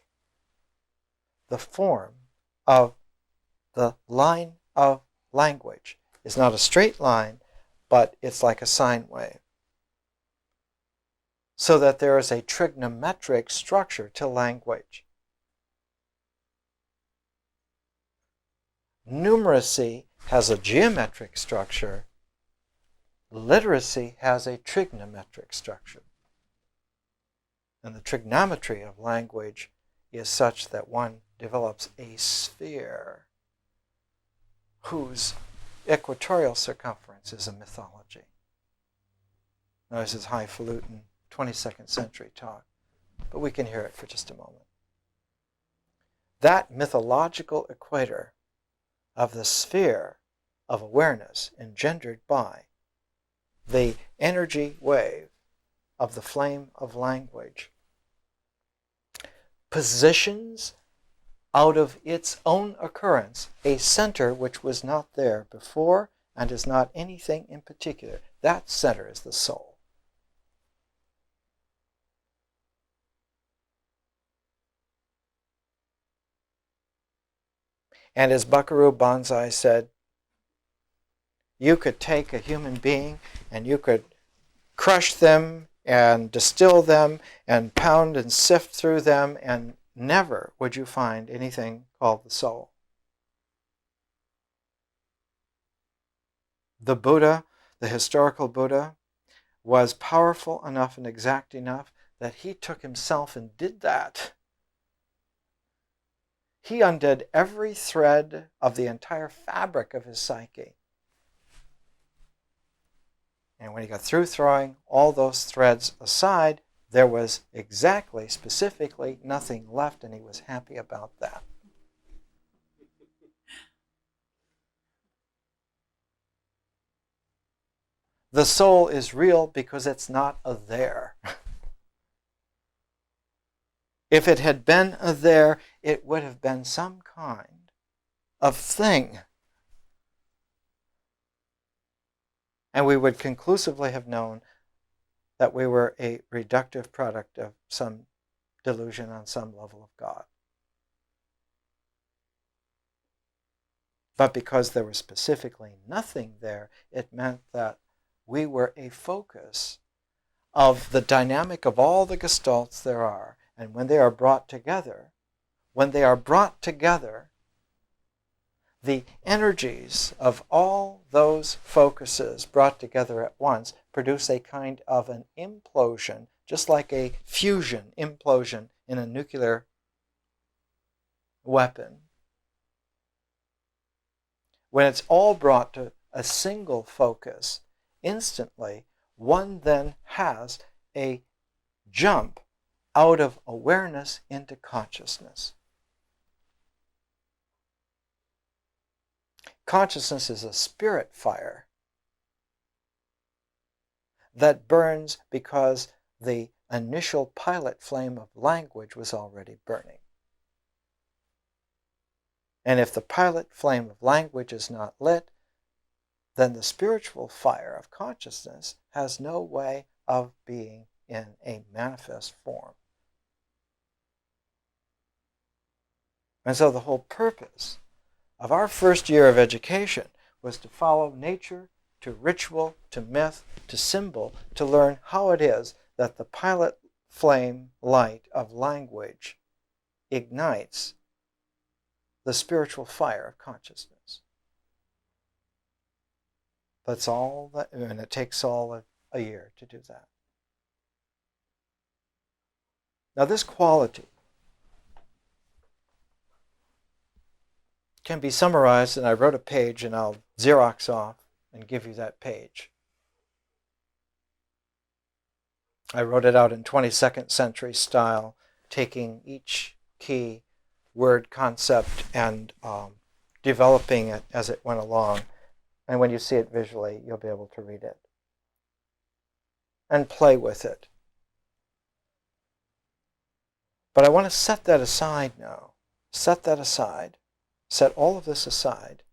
The form of the line of language is not a straight line, but it's like a sine wave. So that there is a trigonometric structure to language. Numeracy has a geometric structure. Literacy has a trigonometric structure. And the trigonometry of language is such that one develops a sphere whose equatorial circumference is a mythology. Now, this is highfalutin 22nd century talk, but we can hear it for just a moment. That mythological equator of the sphere of awareness engendered by the energy wave of the flame of language positions out of its own occurrence a center which was not there before and is not anything in particular. That center is the soul. And as Buckaroo Banzai said, you could take a human being and you could crush them and distill them and pound and sift through them, and never would you find anything called the soul. The Buddha, the historical Buddha, was powerful enough and exact enough that he took himself and did that. He undid every thread of the entire fabric of his psyche. And when he got through throwing all those threads aside, there was exactly, specifically, nothing left, and he was happy about that. The soul is real because it's not a there. If it had been a there, it would have been some kind of thing. And we would conclusively have known that we were a reductive product of some delusion on some level of God. But because there was specifically nothing there, it meant that we were a focus of the dynamic of all the gestalts there are. And when they are brought together, the energies of all those focuses brought together at once produce a kind of an implosion, just like a fusion implosion in a nuclear weapon. When it's all brought to a single focus, instantly, one then has a jump out of awareness into consciousness. Consciousness is a spirit fire that burns because the initial pilot flame of language was already burning. And if the pilot flame of language is not lit, then the spiritual fire of consciousness has no way of being in a manifest form. And so the whole purpose of our first year of education was to follow nature, to ritual, to myth, to symbol, to learn how it is that the pilot flame light of language ignites the spiritual fire of consciousness. That's all that, and it takes all a year to do that. Now this quality can be summarized, and I wrote a page, and I'll Xerox off and give you that page. I wrote it out in 22nd century style, taking each key word concept and developing it as it went along. And when you see it visually, you'll be able to read it and play with it. But I want to set that aside now. Set that aside. Set all of this aside.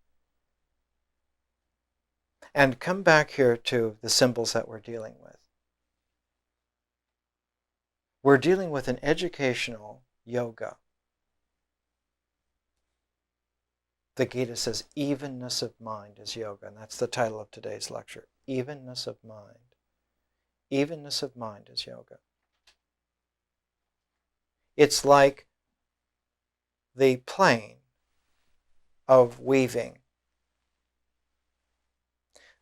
And come back here to the symbols that we're dealing with. We're dealing with an educational yoga. The Gita says evenness of mind is yoga, and that's the title of today's lecture. Evenness of mind. Evenness of mind is yoga. It's like the plane of weaving.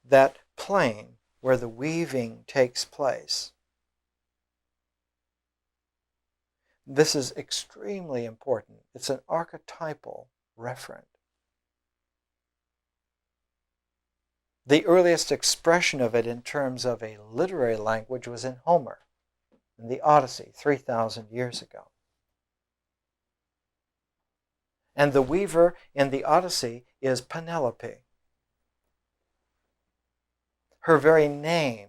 That plane where the weaving takes place. This is extremely important. It's an archetypal referent. The earliest expression of it in terms of a literary language was in Homer, in the Odyssey, 3,000 years ago. And the weaver in the Odyssey is Penelope. Her very name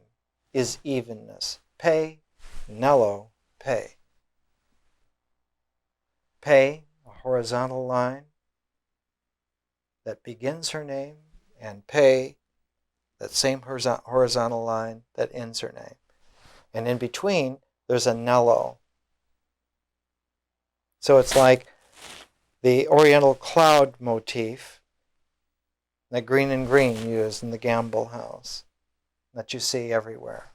is evenness. Pe-Nello, Pe. Pe, a horizontal line that begins her name, and Pe, that same horizontal line that ends her name. And in between, there's a Nello. So it's like the Oriental cloud motif, that green and green used in the Gamble house, that you see everywhere.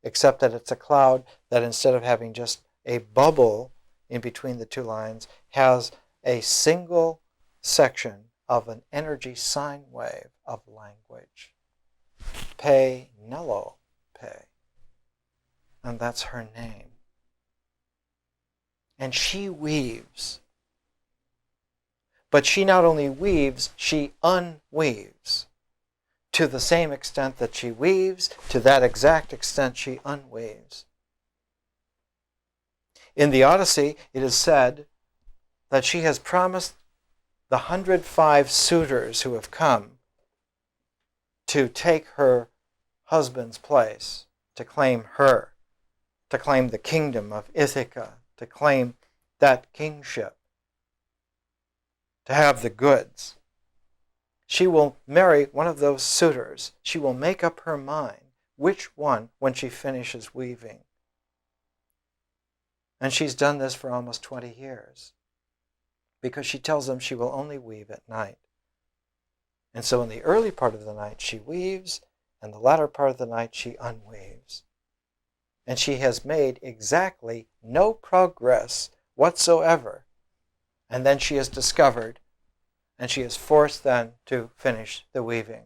Except that it's a cloud that instead of having just a bubble in between the two lines, has a single section of an energy sine wave of language. Pe-Nello, Pe. And that's her name. And she weaves. But she not only weaves, she unweaves. To the same extent that she weaves, to that exact extent she unweaves. In the Odyssey, it is said that she has promised the 105 suitors who have come to take her husband's place, to claim her, to claim the kingdom of Ithaca, to claim that kingship, to have the goods. She will marry one of those suitors. She will make up her mind which one when she finishes weaving. And she's done this for almost 20 years because she tells them she will only weave at night. And so in the early part of the night she weaves, and the latter part of the night she unweaves. And she has made exactly no progress whatsoever. And then she is discovered, and she is forced then to finish the weaving,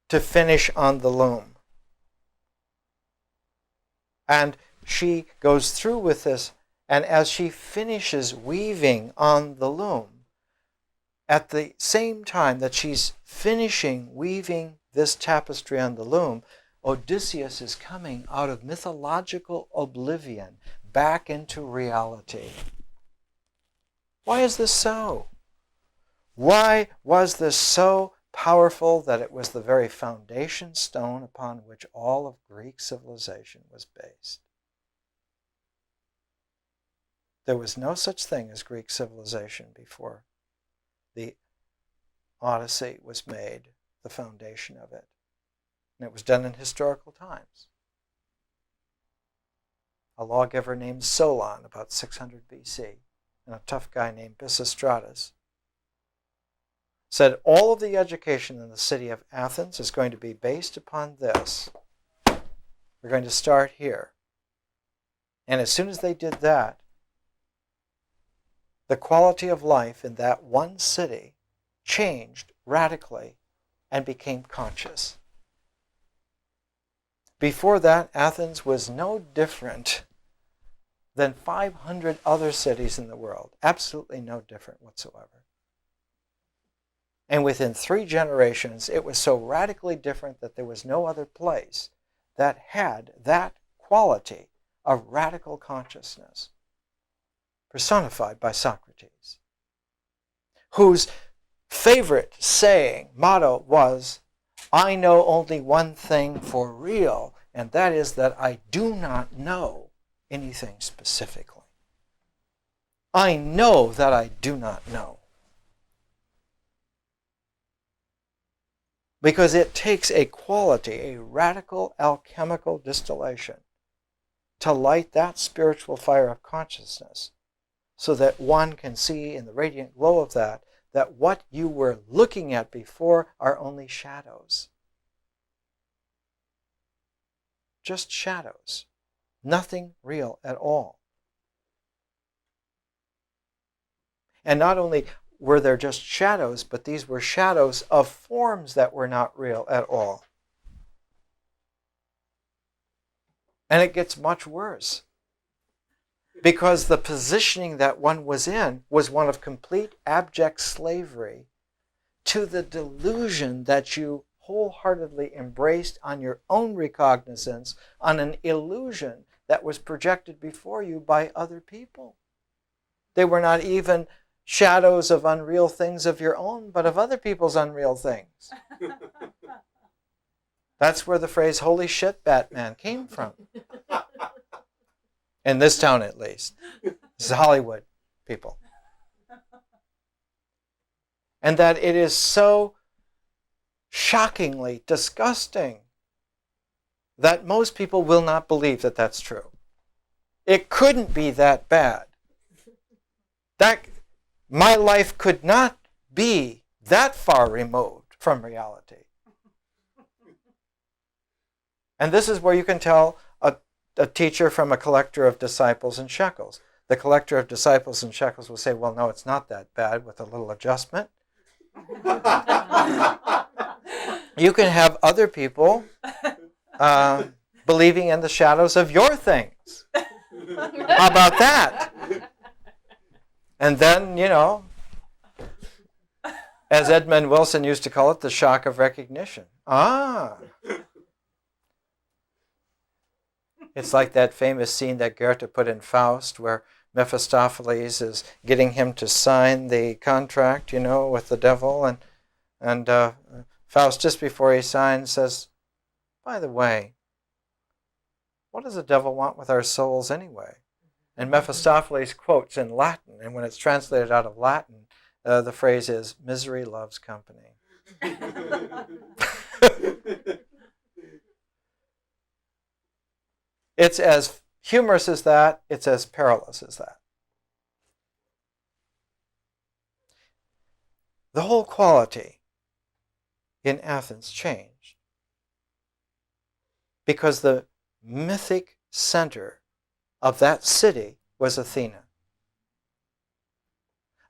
to finish on the loom. And she goes through with this, and as she finishes weaving on the loom, at the same time that she's finishing weaving this tapestry on the loom, Odysseus is coming out of mythological oblivion back into reality. Why is this so? Why was this so powerful that it was the very foundation stone upon which all of Greek civilization was based? There was no such thing as Greek civilization before the Odyssey was made, the foundation of it. And it was done in historical times. A lawgiver named Solon, about 600 BC, and a tough guy named Pisistratus, said all of the education in the city of Athens is going to be based upon this. We're going to start here. And as soon as they did that, the quality of life in that one city changed radically and became conscious. Before that, Athens was no different than 500 other cities in the world. Absolutely no different whatsoever. And within 3 generations, it was so radically different that there was no other place that had that quality of radical consciousness, personified by Socrates, whose favorite saying, motto was, "I know only one thing for real, and that is that I do not know anything specifically. I know that I do not know." Because it takes a quality, a radical alchemical distillation, to light that spiritual fire of consciousness, so that one can see in the radiant glow of that what you were looking at before are only shadows. Just shadows. Nothing real at all. And not only were there just shadows, but these were shadows of forms that were not real at all. And it gets much worse, because the positioning that one was in was one of complete abject slavery to the delusion that you wholeheartedly embraced on your own recognizance, on an illusion that was projected before you by other people. They were not even shadows of unreal things of your own, but of other people's unreal things. That's where the phrase, "holy shit, Batman," came from. In this town, at least. This is Hollywood, people. And that it is so shockingly disgusting that most people will not believe that that's true. It couldn't be that bad. My life could not be that far removed from reality. And this is where you can tell a teacher from a collector of disciples and shekels. The collector of disciples and shekels will say, "Well, no, it's not that bad with a little adjustment." You can have other people believing in the shadows of your things. How about that? And then, as Edmund Wilson used to call it, the shock of recognition. It's like that famous scene that Goethe put in Faust, where Mephistopheles is getting him to sign the contract, with the devil. And Faust, just before he signs, says, "By the way, what does the devil want with our souls anyway?" And Mephistopheles quotes in Latin, and when it's translated out of Latin, the phrase is, "Misery loves company." It's as humorous as that. It's as perilous as that. The whole quality in Athens changed because the mythic center of that city was Athena.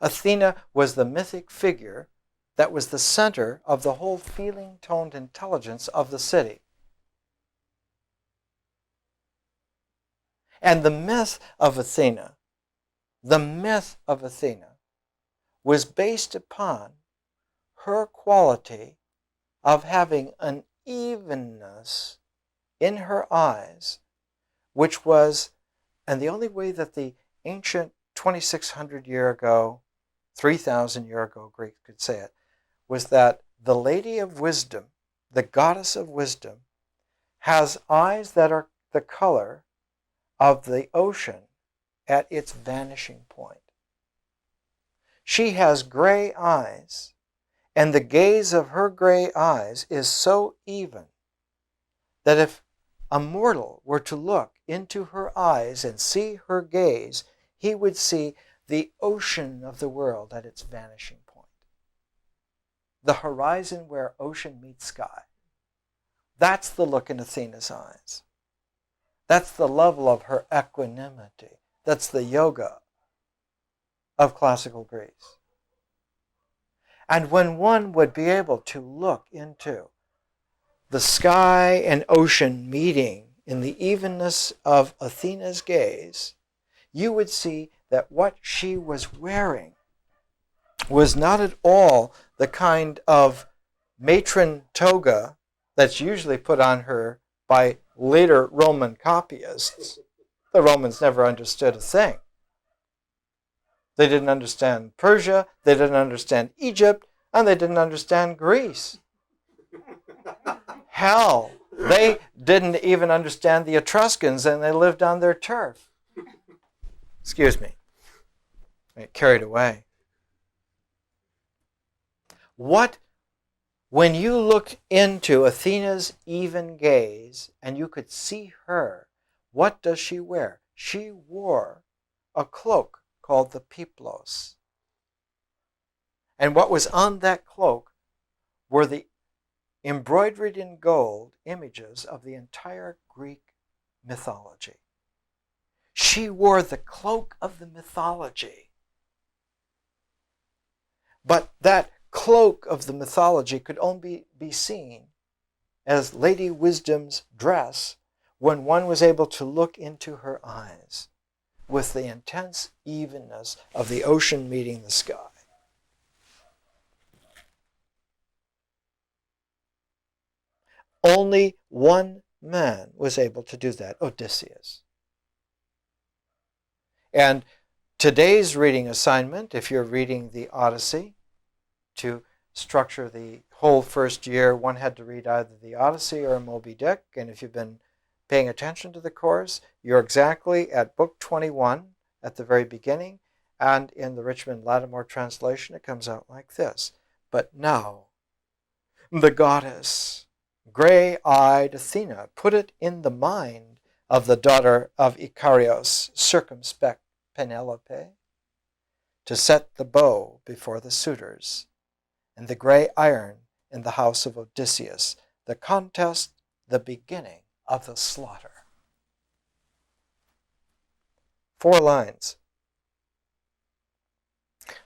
Athena was the mythic figure that was the center of the whole feeling-toned intelligence of the city. And the myth of Athena was based upon her quality of having an evenness in her eyes, which was, and the only way that the ancient 2,600 year ago, 3,000 year ago Greeks could say it, was that the Lady of Wisdom, the goddess of wisdom, has eyes that are the color of the ocean at its vanishing point. She has gray eyes, and the gaze of her gray eyes is so even that if a mortal were to look into her eyes and see her gaze, he would see the ocean of the world at its vanishing point. The horizon where ocean meets sky. That's the look in Athena's eyes. That's the level of her equanimity. That's the yoga of classical Greece. And when one would be able to look into the sky and ocean meeting in the evenness of Athena's gaze, you would see that what she was wearing was not at all the kind of matron toga that's usually put on her by later Roman copyists, the Romans never understood a thing. They didn't understand Persia, they didn't understand Egypt, and they didn't understand Greece. Hell, they didn't even understand the Etruscans, and they lived on their turf. Excuse me. I get carried away. When you look into Athena's even gaze, and you could see her, what does she wear? She wore a cloak called the piplos. And what was on that cloak were the embroidered in gold images of the entire Greek mythology. She wore the cloak of the mythology. But that cloak of the mythology could only be seen as Lady Wisdom's dress when one was able to look into her eyes with the intense evenness of the ocean meeting the sky. Only one man was able to do that, Odysseus. And today's reading assignment, if you're reading the Odyssey, to structure the whole first year, one had to read either the Odyssey or Moby Dick. And if you've been paying attention to the course, you're exactly at book 21 at the very beginning. And in the Richmond Lattimore translation, it comes out like this. But now, the goddess, gray-eyed Athena, put it in the mind of the daughter of Icarios, circumspect Penelope, to set the bow before the suitors, and the gray iron in the house of Odysseus, the contest, the beginning of the slaughter. 4 lines.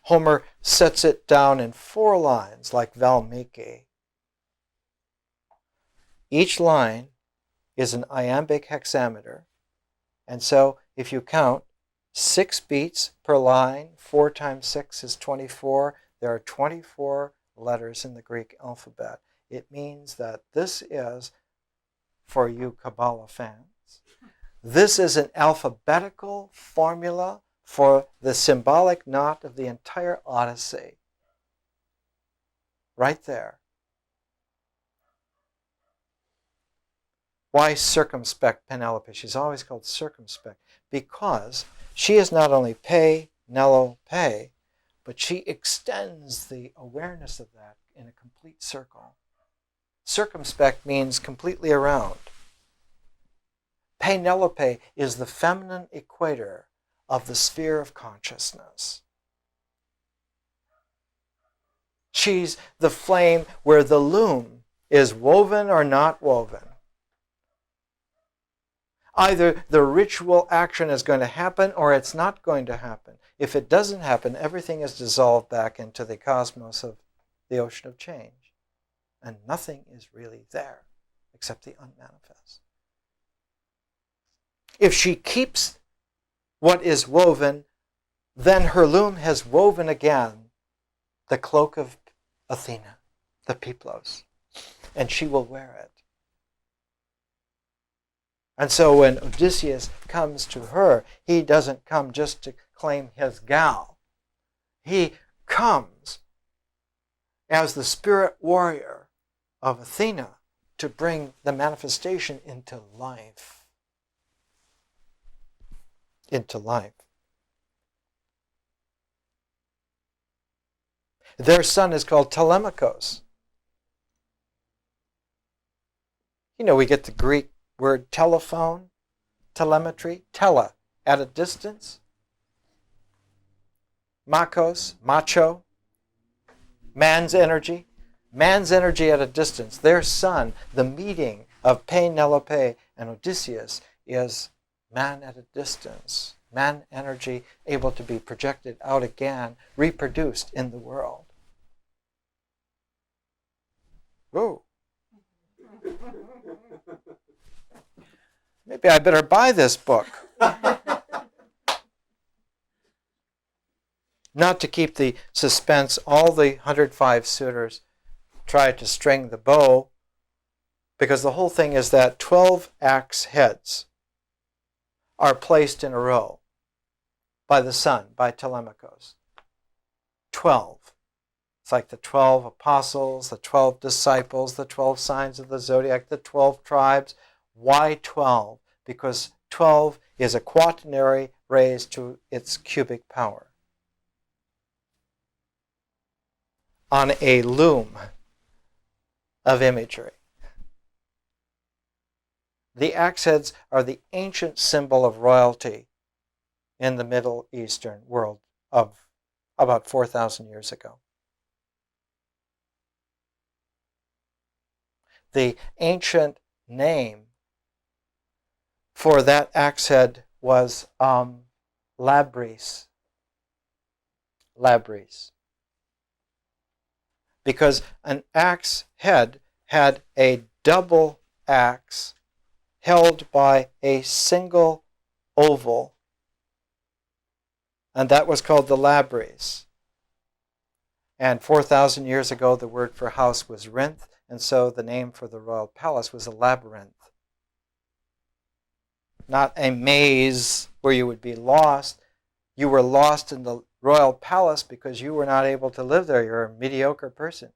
Homer sets it down in 4 lines like Valmiki. Each line is an iambic hexameter, and so if you count 6 beats per line, 4 times 6 is 24. There are 24 letters in the Greek alphabet. It means that this is, for you Kabbalah fans, this is an alphabetical formula for the symbolic knot of the entire Odyssey. Right there. Why circumspect Penelope? She's always called circumspect because she is not only Penelope, but she extends the awareness of that in a complete circle. Circumspect means completely around. Penelope is the feminine equator of the sphere of consciousness. She's the flame where the loom is woven or not woven. Either the ritual action is going to happen or it's not going to happen. If it doesn't happen, everything is dissolved back into the cosmos of the ocean of change. And nothing is really there except the unmanifest. If she keeps what is woven, then her loom has woven again the cloak of Athena, the piplos, and she will wear it. And so when Odysseus comes to her, he doesn't come just to claim his gal. He comes as the spirit warrior of Athena to bring the manifestation into life. Into life. Their son is called Telemachos. You know, we get the Greek word telephone, telemetry, tele, at a distance. Makos, macho, man's energy at a distance. Their son, the meeting of Penelope and Odysseus, is man at a distance. Man energy able to be projected out again, reproduced in the world. Whoa. Maybe I better buy this book. Not to keep the suspense, all the 105 suitors try to string the bow Because the whole thing is that 12 axe heads are placed in a row by the sun, by Telemachus. 12. It's like the 12 apostles, the 12 disciples, the 12 signs of the zodiac, the 12 tribes. Why 12? Because 12 is a quaternary raised to its cubic power. On a loom of imagery. The axe heads are the ancient symbol of royalty in the Middle Eastern world of about 4,000 years ago. The ancient name for that axe head was labris. Labris. Because an axe head had a double axe held by a single oval, and that was called the labris. And 4,000 years ago, the word for house was rinth, and so the name for the royal palace was a labyrinth. Not a maze where you would be lost. You were lost in the royal palace because you were not able to live there. You're a mediocre person.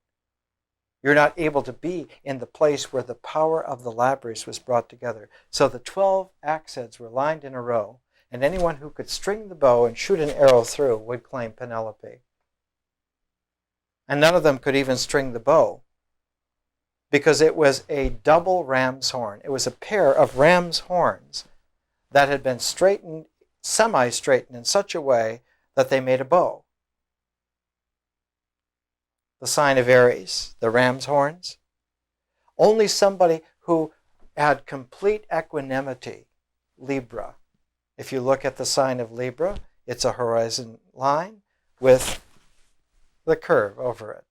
You're not able to be in the place where the power of the labris was brought together. So the 12 axe heads were lined in a row, and anyone who could string the bow and shoot an arrow through would claim Penelope. And none of them could even string the bow, because it was a double ram's horn. It was a pair of ram's horns that had been straightened, semi-straightened in such a way that they made a bow. The sign of Aries, the ram's horns. Only somebody who had complete equanimity, Libra. If you look at the sign of Libra, it's a horizon line with the curve over it.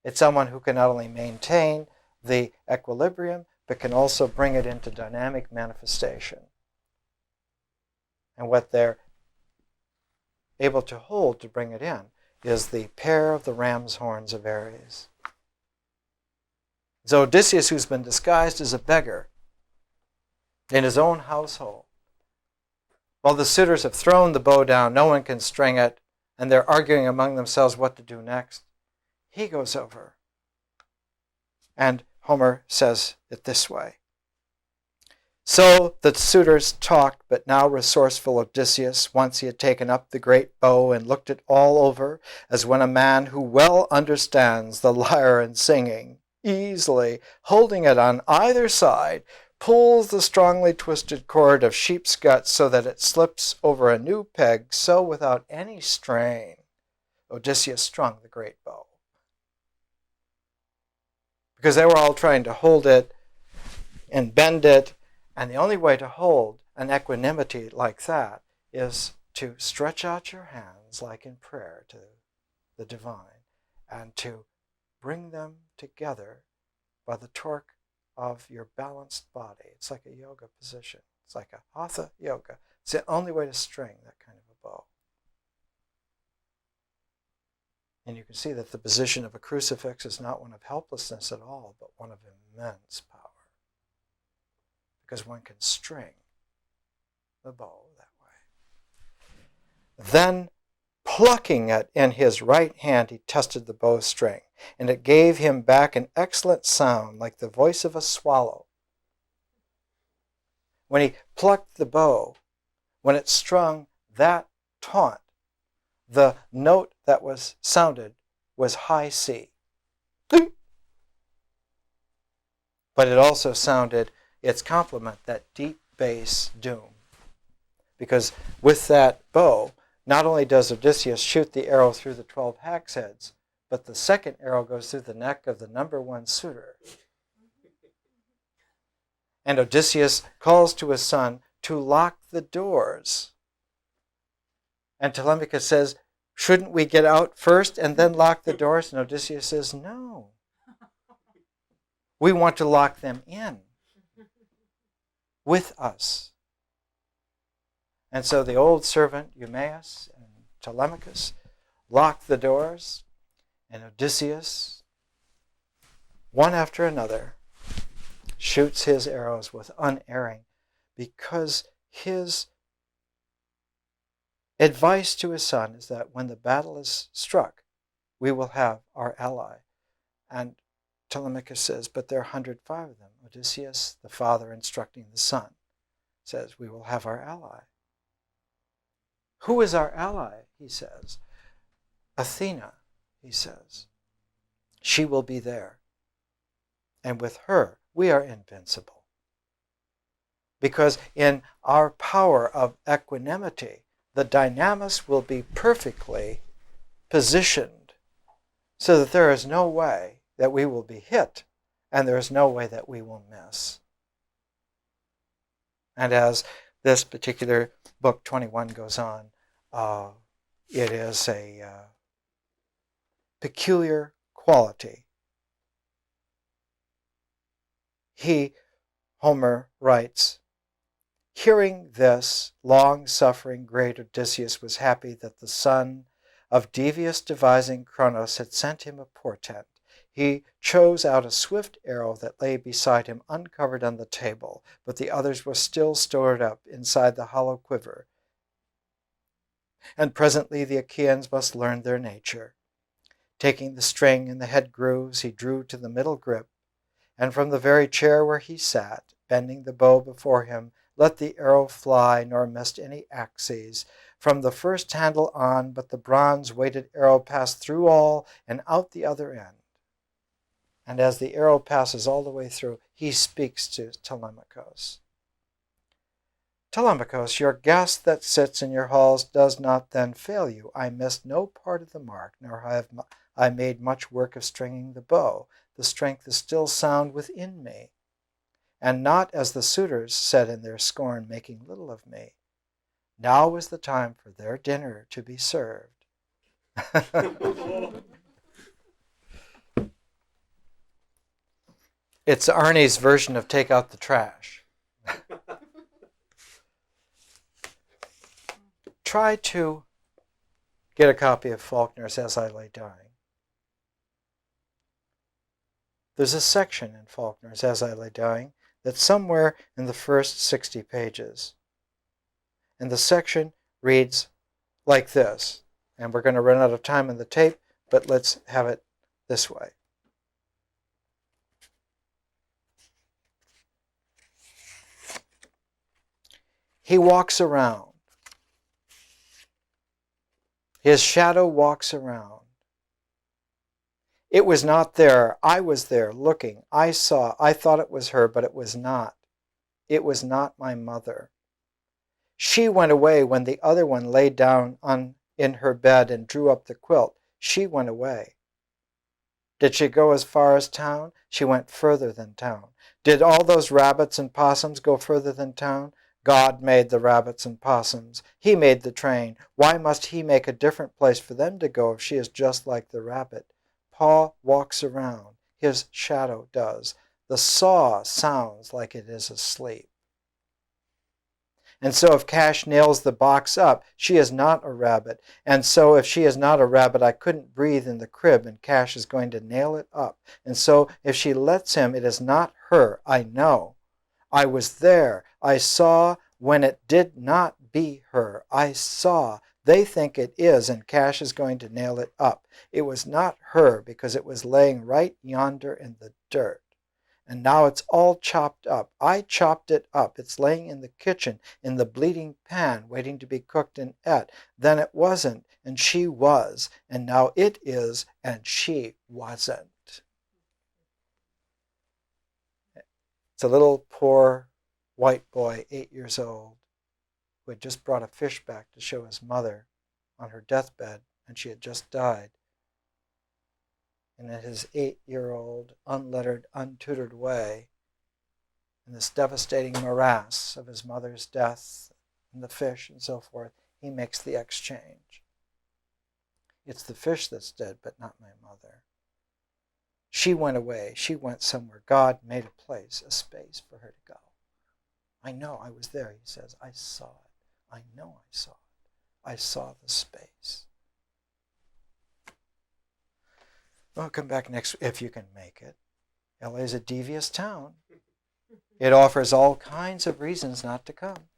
It's someone who can not only maintain the equilibrium, but can also bring it into dynamic manifestation. And what they're able to hold to bring it in is the pair of the ram's horns of Aries. So Odysseus, who's been disguised as a beggar in his own household, while the suitors have thrown the bow down, no one can string it, and they're arguing among themselves what to do next, he goes over. And Homer says it this way. So the suitors talked, but now resourceful Odysseus, once he had taken up the great bow and looked it all over, as when a man who well understands the lyre and singing, easily, holding it on either side, pulls the strongly twisted cord of sheep's guts so that it slips over a new peg, so without any strain, Odysseus strung the great bow. Because they were all trying to hold it and bend it, and the only way to hold an equanimity like that is to stretch out your hands like in prayer to the divine and to bring them together by the torque of your balanced body. It's like a yoga position. It's like a hatha yoga. It's the only way to string that kind of a bow. And you can see that the position of a crucifix is not one of helplessness at all, but one of immense power. Because one can string the bow that way. Then, plucking it in his right hand, he tested the bowstring, and it gave him back an excellent sound, like the voice of a swallow. When he plucked the bow, when it strung that taunt, the note that was sounded was high C. But it also sounded its complement, that deep bass doom. Because with that bow, not only does Odysseus shoot the arrow through the 12 axe heads, but the second arrow goes through the neck of the number one suitor. And Odysseus calls to his son to lock the doors. And Telemachus says, shouldn't we get out first and then lock the doors? And Odysseus says, no. We want to lock them in with us. And so the old servant Eumaeus and Telemachus lock the doors, and Odysseus, one after another, shoots his arrows with unerring, because his advice to his son is that when the battle is struck, we will have our ally. And Telemachus says, but there are 105 of them. Odysseus, the father instructing the son, says, we will have our ally. Who is our ally? He says. Athena, he says. She will be there. And with her, we are invincible. Because in our power of equanimity, the dynamis will be perfectly positioned so that there is no way that we will be hit, and there is no way that we will miss. And as this particular book 21 goes on, it is a peculiar quality. Homer writes, hearing this, long-suffering great Odysseus was happy that the son of devious devising Cronos had sent him a portent. He chose out a swift arrow that lay beside him uncovered on the table, but the others were still stored up inside the hollow quiver. And presently the Achaeans must learn their nature. Taking the string and the head grooves, he drew to the middle grip, and from the very chair where he sat, bending the bow before him, let the arrow fly, nor missed any axes. From the first handle on, but the bronze-weighted arrow passed through all and out the other end. And as the arrow passes all the way through, he speaks to Telemachus. Telemachus, your guest that sits in your halls does not then fail you. I missed no part of the mark, nor have I made much work of stringing the bow. The strength is still sound within me, and not as the suitors said in their scorn, making little of me. Now is the time for their dinner to be served. It's Arnie's version of take out the trash. Try to get a copy of Faulkner's As I Lay Dying. There's a section in Faulkner's As I Lay Dying that's somewhere in the first 60 pages. And the section reads like this. And we're going to run out of time in the tape, but let's have it this way. He walks around. His shadow walks around. It was not there. I was there looking. I saw. I thought it was her, but it was not. It was not my mother. She went away when the other one lay down in her bed and drew up the quilt. She went away. Did she go as far as town? She went further than town. Did all those rabbits and possums go further than town? God made the rabbits and possums. He made the train. Why must he make a different place for them to go if she is just like the rabbit? Paw walks around. His shadow does. The saw sounds like it is asleep. And so if Cash nails the box up, she is not a rabbit. And so if she is not a rabbit, I couldn't breathe in the crib, and Cash is going to nail it up. And so if she lets him, it is not her. I know. I was there. I saw when it did not be her. I saw. They think it is, and Cash is going to nail it up. It was not her because it was laying right yonder in the dirt. And now it's all chopped up. I chopped it up. It's laying in the kitchen, in the bleeding pan, waiting to be cooked and ate. Then it wasn't, and she was. And now it is, and she wasn't. It's a little poor white boy, 8 years old, who had just brought a fish back to show his mother on her deathbed, and she had just died. And in his 8-year-old, unlettered, untutored way, in this devastating morass of his mother's death and the fish and so forth, he makes the exchange. It's the fish that's dead, but not my mother. She went away. She went somewhere. God made a place, a space for her to go. I know I was there, he says. I saw it. I know I saw it. I saw the space. Well, come back next if you can make it. LA is a devious town. It offers all kinds of reasons not to come.